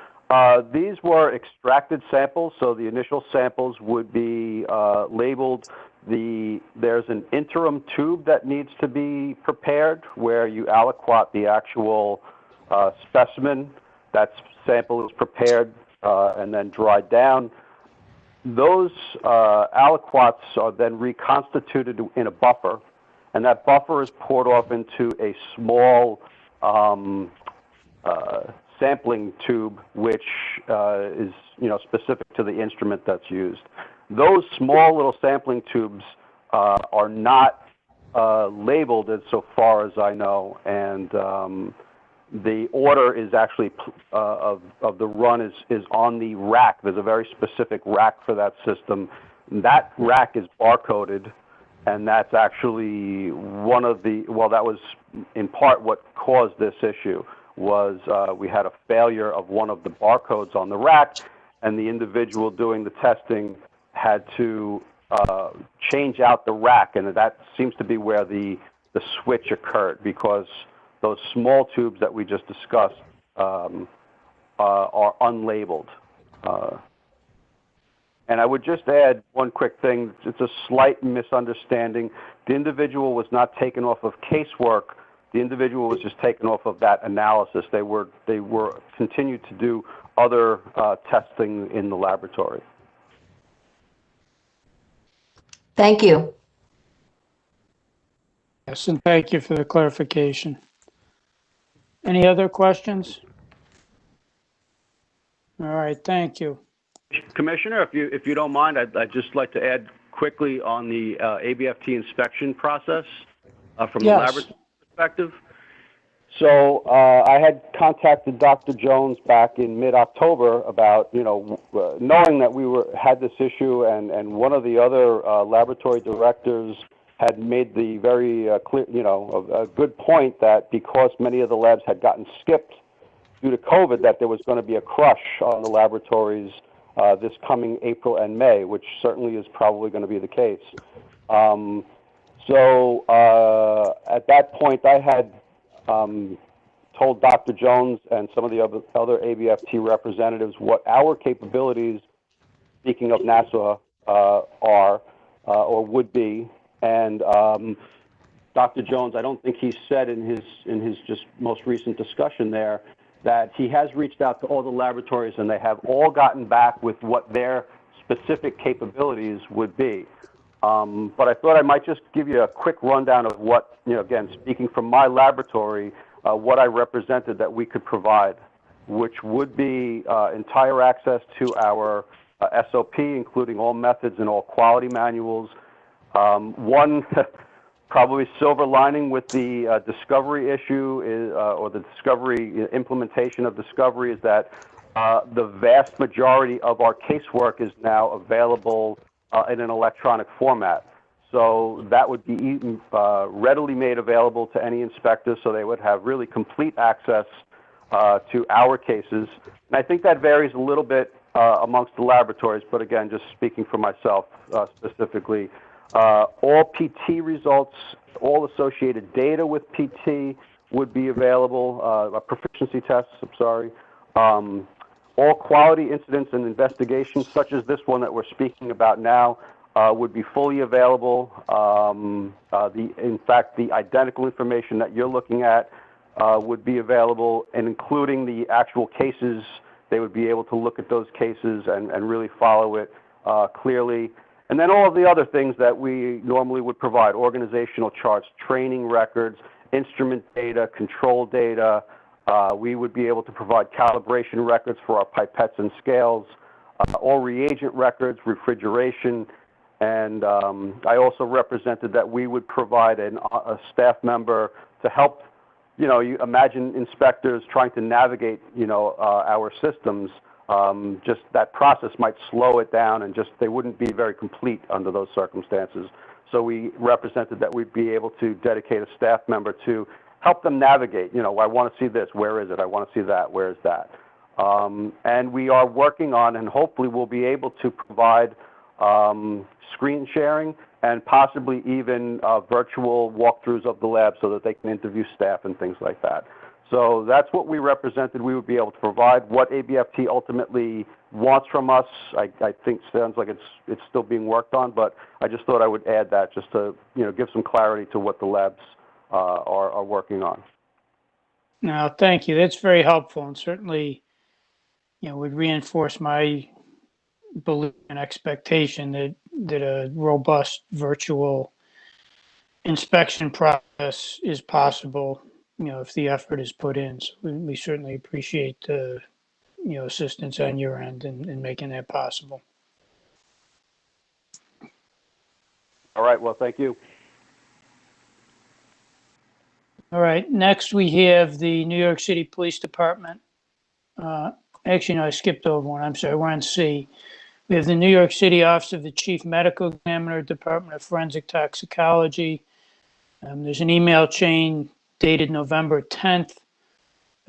these were extracted samples. So the initial samples would be labeled. There's an interim tube that needs to be prepared where you aliquot the actual specimen. That sample is prepared and then dried down. Those aliquots are then reconstituted in a buffer, and that buffer is poured off into a small sampling tube, which is specific to the instrument that's used. Those small little sampling tubes are not labeled as so far as I know, and the order is actually of the run is on the rack. There's a very specific rack for that system. That rack is barcoded, and that's actually one of the, well, that was in part what caused this issue, was we had a failure of one of the barcodes on the rack, and the individual doing the testing had to change out the rack, and that seems to be where the switch occurred, because those small tubes that we just discussed are unlabeled. And I would just add one quick thing. It's a slight misunderstanding. The individual was not taken off of casework. The individual was just taken off of that analysis. They were continued to do other testing in the laboratory. Thank you. Yes, and thank you for the clarification. Any other questions? All right, thank you. Commissioner, if you don't mind, I'd just like to add quickly on the ABFT inspection process from the laboratory perspective. So I had contacted Dr. Jones back in mid-October about, knowing that we had this issue, and one of the other laboratory directors had made the very clear, a good point that because many of the labs had gotten skipped due to COVID, that there was going to be a crush on the laboratories this coming April and May, which certainly is probably going to be the case. So at that point, I had told Dr. Jones and some of the other ABFT representatives what our capabilities, speaking of NASA, are or would be. And Dr. Jones, I don't think he said in his just most recent discussion there that he has reached out to all the laboratories and they have all gotten back with what their specific capabilities would be. But I thought I might just give you a quick rundown of what, again, speaking from my laboratory, what I represented that we could provide, which would be entire access to our SOP, including all methods and all quality manuals. One probably silver lining with the discovery issue is, or the discovery implementation of discovery is that the vast majority of our casework is now available in an electronic format. So that would be readily made available to any inspector, so they would have really complete access to our cases. And I think that varies a little bit amongst the laboratories, but again, just speaking for myself specifically, all PT results, all associated data with PT would be available, proficiency tests, I'm sorry. All quality incidents and investigations, such as this one that we're speaking about now, would be fully available. In fact, the identical information that you're looking at would be available, and including the actual cases, they would be able to look at those cases and really follow it clearly. And then all of the other things that we normally would provide: organizational charts, training records, instrument data, control data. We would be able to provide calibration records for our pipettes and scales, all reagent records, refrigeration, and I also represented that we would provide a staff member to help. You imagine inspectors trying to navigate, our systems. Just that process might slow it down, and just they wouldn't be very complete under those circumstances. So we represented that we'd be able to dedicate a staff member to help them navigate. I want to see this. Where is it? I want to see that. Where is that? And we are working on, and hopefully we'll be able to provide screen sharing and possibly even virtual walkthroughs of the lab so that they can interview staff and things like that. So that's what we represented we would be able to provide. What ABFT ultimately wants from us, I think sounds like it's still being worked on, but I just thought I would add that just to give some clarity to what the labs are working on. No, thank you. That's very helpful, and certainly, would reinforce my belief and expectation that a robust virtual inspection process is possible, if the effort is put in. So we certainly appreciate the, assistance on your end in making that possible. All right. Well, thank you. All right. Next, we have the New York City Police Department. Actually, no, I skipped over one. I'm sorry. We're on C. We have the New York City Office of the Chief Medical Examiner, Department of Forensic Toxicology. There's an email chain dated November 10th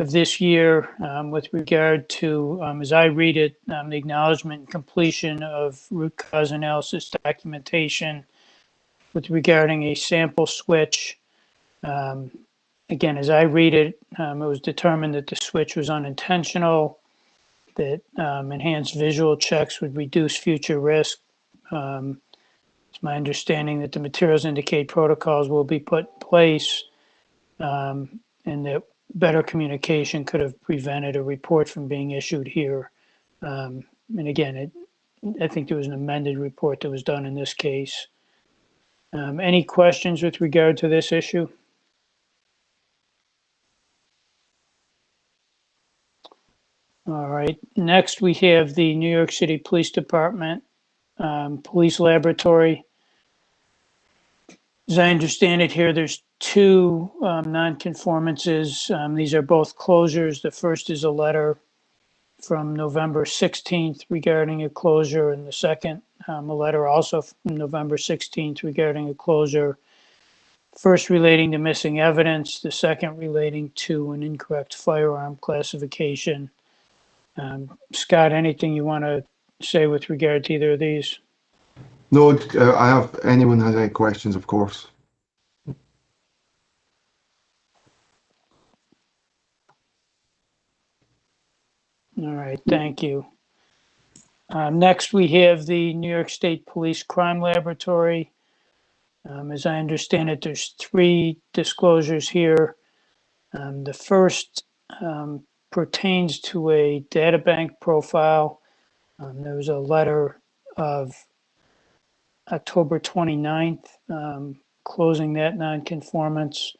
of this year with regard to, as I read it, the acknowledgement and completion of root cause analysis documentation with regarding a sample switch. Again, as I read it, it was determined that the switch was unintentional, that enhanced visual checks would reduce future risk. It's my understanding that the materials indicate protocols will be put in place, and that better communication could have prevented a report from being issued here. And again, I think there was an amended report that was done in this case. Any questions with regard to this issue? All right. Next, we have the New York City Police Department Police Laboratory. As I understand it here, there's two non-conformances. These are both closures. The first is a letter from November 16th regarding a closure, and the second, a letter also from November 16th regarding a closure. First relating to missing evidence, the second relating to an incorrect firearm classification. Scott, anything you want to say with regard to either of these? No, I have, anyone has any questions, of course. All right, thank you. Next, we have the New York State Police Crime Laboratory. As I understand it, there's 3 disclosures here. The first pertains to a data bank profile. There was a letter of October 29th closing that nonconformance.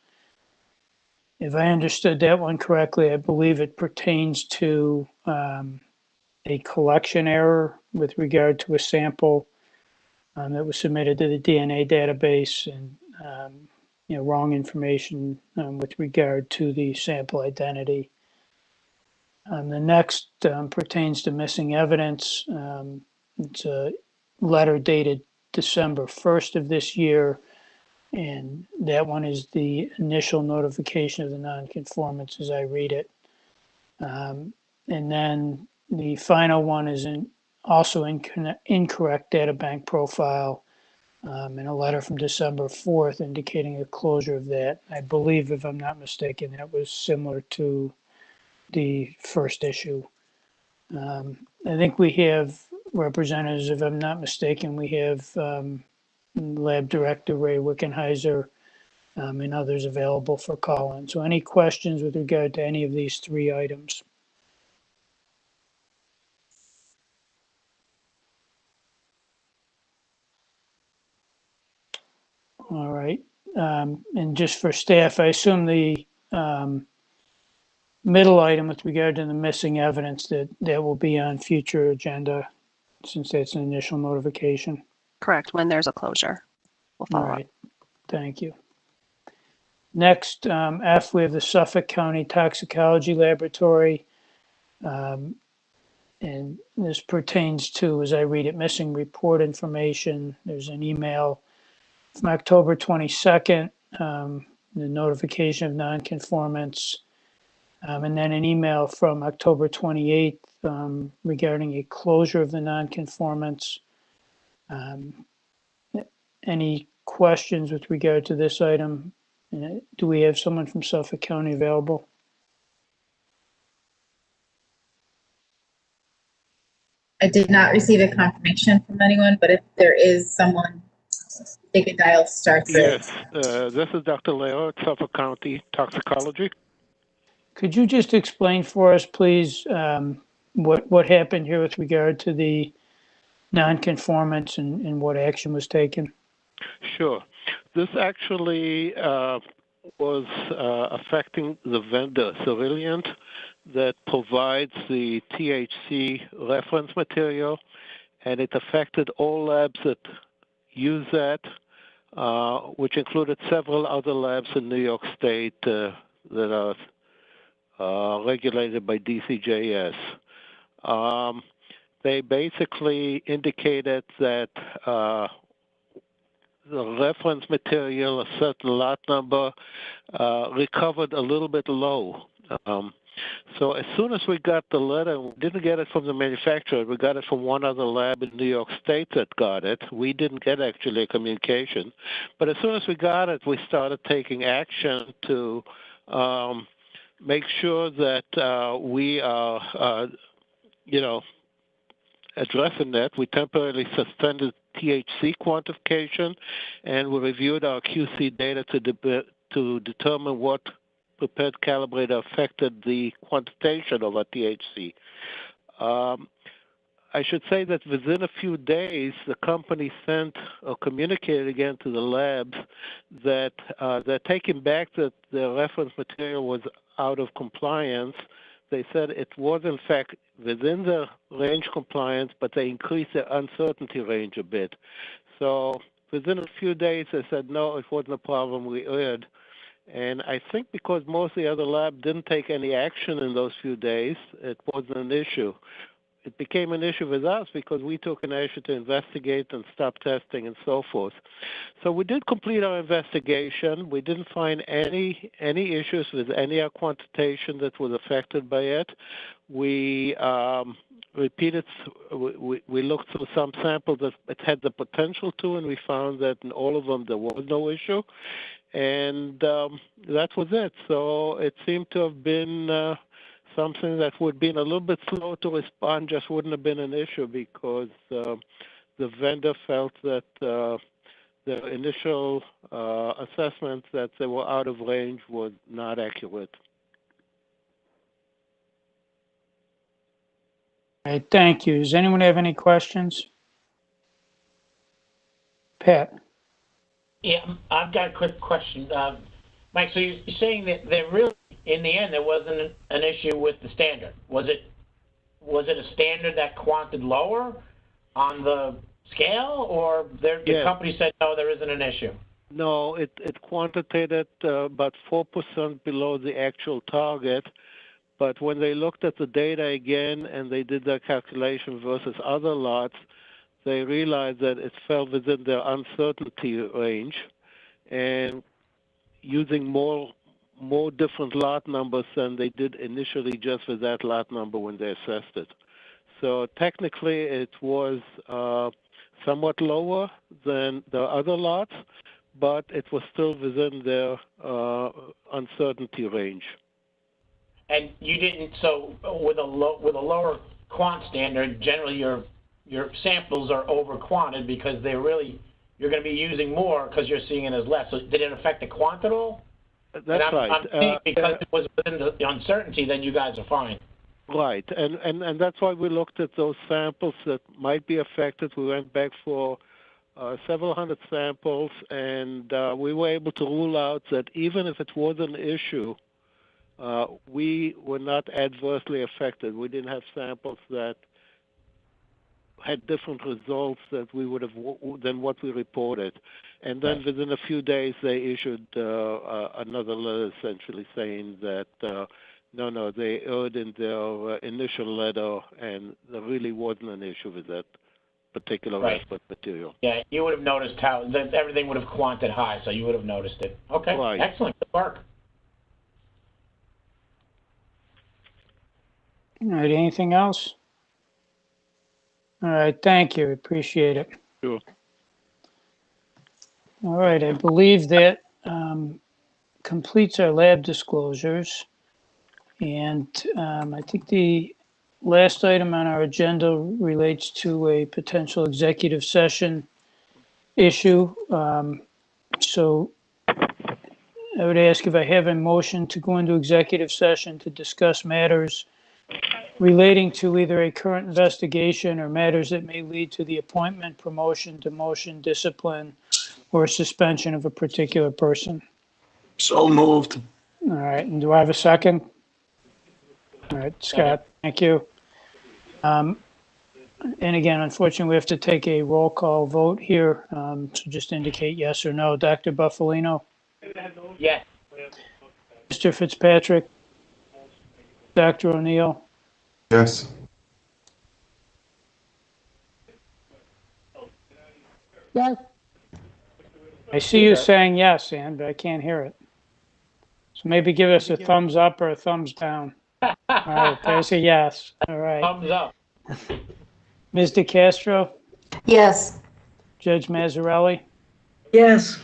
If I understood that one correctly, I believe it pertains to a collection error with regard to a sample that was submitted to the DNA database, and wrong information with regard to the sample identity. The next pertains to missing evidence. It's a letter dated December 1st of this year, and that one is the initial notification of the nonconformance as I read it. And then the final one is also incorrect data bank profile, and a letter from December 4th indicating a closure of that. I believe, if I'm not mistaken, that was similar to the first issue. I think we have representatives, if I'm not mistaken, we have Lab Director Ray Wickenheiser and others available for call-in. So any questions with regard to any of these 3 items? All right. And just for staff, I assume the middle item with regard to the missing evidence that will be on future agenda, since that's an initial notification. Correct, when there's a closure. We'll All follow up. right. Thank you. Next, F, we have the Suffolk County Toxicology Laboratory. And this pertains to, as I read it, missing report information. There's an email from October 22nd, the notification of nonconformance, and then an email from October 28th regarding a closure of the nonconformance. Any questions with regard to this item? Do we have someone from Suffolk County available? I did not receive a confirmation from anyone, but if there is someone, they could dial *3. Yes, this is Dr. Leo at Suffolk County Toxicology. Could you just explain for us, please, what happened here with regard to the nonconformance and what action was taken? Sure. This actually was affecting the vendor, Cerilliant, that provides the THC reference material, and it affected all labs that use that, which included several other labs in New York State that are regulated by DCJS. They basically indicated that the reference material, a certain lot number, recovered a little bit low. So as soon as we got the letter, we didn't get it from the manufacturer. We got it from one other lab in New York State that got it. We didn't get actually a communication. But as soon as we got it, we started taking action to make sure that we are, addressing that. We temporarily suspended THC quantification, and we reviewed our QC data to determine what prepared calibrator affected the quantitation of our THC. I should say that within a few days, the company sent or communicated again to the labs that they're taking back that the reference material was out of compliance. They said it was, in fact, within the range compliance, but they increased the uncertainty range a bit. So within a few days, they said, no, it wasn't a problem, we erred. And I think because most of the other lab didn't take any action in those few days, it wasn't an issue. It became an issue with us because we took an action to investigate and stop testing and so forth. So we did complete our investigation. We didn't find any issues with any of our quantitation that was affected by it. We repeated, we looked through some samples that it had the potential to, and we found that in all of them there was no issue. And that was it. So it seemed to have been something that would have been a little bit slow to respond just wouldn't have been an issue because the vendor felt that the initial assessment that they were out of range was not accurate. All right, thank you. Does anyone have any questions? Pat? Yeah, I've got a quick question. Mike, so you're saying that there really, in the end, there wasn't an issue with the standard. Was it a standard that quanted lower on the scale, or the company said, no, there isn't an issue? No, it quantitated about 4% below the actual target. But when they looked at the data again and they did their calculation versus other lots, they realized that it fell within their uncertainty range, and using more different lot numbers than they did initially just with that lot number when they assessed it. So technically it was somewhat lower than the other lots, but it was still within their uncertainty range. And you didn't, so with a lower quant standard, generally your samples are over quanted because you're going to be using more because you're seeing it as less. So did it affect the quant at all? That's right. I'm saying because it was within the uncertainty, then you guys are fine. Right, and that's why we looked at those samples that might be affected. We went back for several hundred samples, and we were able to rule out that even if it was an issue, we were not adversely affected. We didn't have samples that had different results that we would have than what we reported. And then within a few days, they issued another letter essentially saying that no, they erred in their initial letter, and there really wasn't an issue with that particular aspect material. Yeah, you would have noticed how that everything would have quanted high, so you would have noticed it. Okay, right. Excellent, good work. All right, anything else? All right, thank you, appreciate it. Sure. All right, I believe that completes our lab disclosures. And I think the last item on our agenda relates to a potential executive session issue. So I would ask if I have a motion to go into executive session to discuss matters relating to either a current investigation or matters that may lead to the appointment, promotion, demotion, discipline, or suspension of a particular person. So moved. All right, and do I have a second? All right, Scott, thank you. And again, unfortunately, we have to take a roll call vote here. So just indicate yes or no. Dr. Buffalino? Yes. Mr. Fitzpatrick? Dr. O'Neill? Yes. Yes. I see you saying yes, Ann, but I can't hear it. So maybe give us a thumbs up or a thumbs down. All right, there's a yes. All right. Thumbs up. Ms. DeCastro? Yes. Judge Mazzarelli? Yes.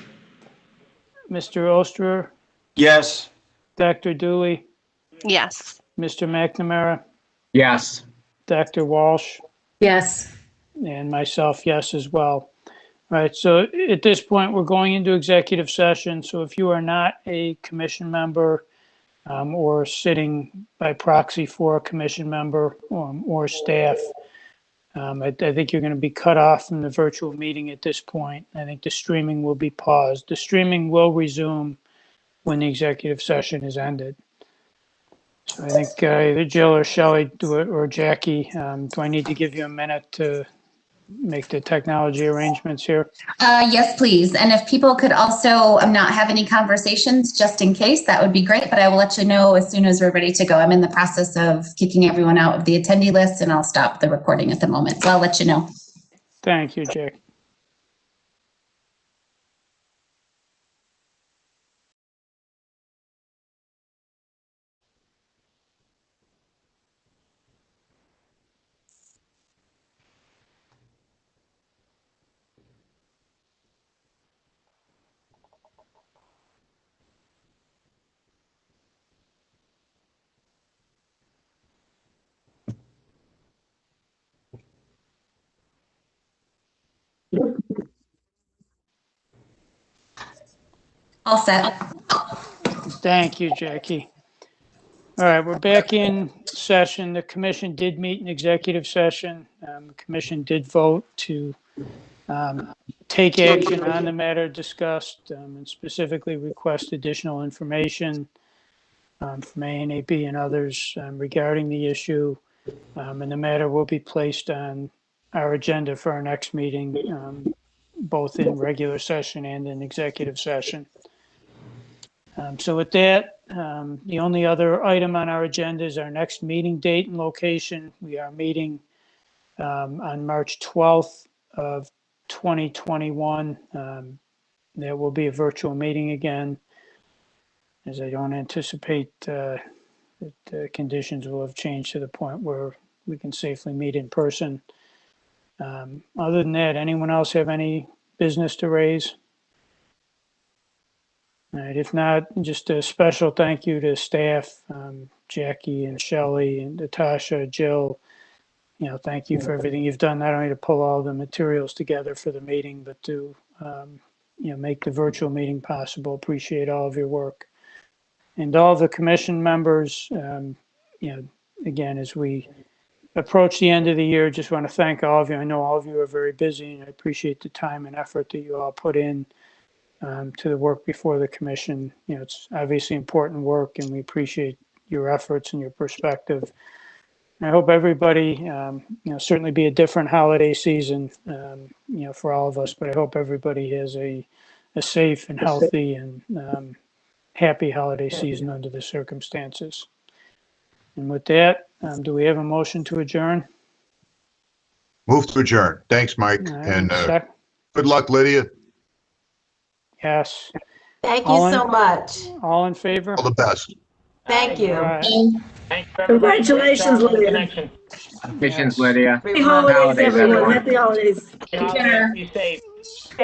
Mr. Osterer? Yes. Dr. Dooley? Yes. Mr. McNamara? Yes. Dr. Walsh? Yes. And myself, yes, as well. All right, so at this point, we're going into executive session. So if you are not a commission member or sitting by proxy for a commission member or staff, I think you're going to be cut off from the virtual meeting at this point. I think the streaming will be paused. The streaming will resume when the executive session is ended. So I think either Jill or Shelley do it, or Jackie. Do I need to give you a minute to make the technology arrangements here? Yes, please. And if people could also not have any conversations just in case, that would be great. But I will let you know as soon as we're ready to go. I'm in the process of kicking everyone out of the attendee list, and I'll stop the recording at the moment. So I'll let you know. Thank you, Jack. All set. Thank you, Jackie. All right, we're back in session. The commission did meet in executive session. The commission did vote to take action on the matter discussed and specifically request additional information from ANAB and others regarding the issue. And the matter will be placed on our agenda for our next meeting, both in regular session and in executive session. So with that, the only other item on our agenda is our next meeting date and location. We are meeting on March 12th of 2021. There will be a virtual meeting again, as I don't anticipate that the conditions will have changed to the point where we can safely meet in person. Other than that, anyone else have any business to raise? All right, if not, just a special thank you to staff, Jackie and Shelley and Natasha, Jill. You know, thank you for everything you've done, not only to pull all the materials together for the meeting, but to, you know, make the virtual meeting possible. Appreciate all of your work. And all the commission members, you know, again, as we approach the end of the year, just want to thank all of you. I know all of you are very busy, and I appreciate the time and effort that you all put in to the work before the commission. You know, it's obviously important work, and we appreciate your efforts and your perspective. I hope everybody, you know, certainly be a different holiday season, you know, for all of us, but I hope everybody has a safe and healthy and happy holiday season under the circumstances. And with that, do we have a motion to adjourn? Move to adjourn. Thanks, Mike. And good luck, Lydia. Yes. Thank you so much. All in favor? All the best. Thank you. All right. Thanks, everybody. Congratulations, Great job on the Lydia. connection. Congratulations, Lydia. Happy holidays, everyone. everyone. Happy holidays. Be safe.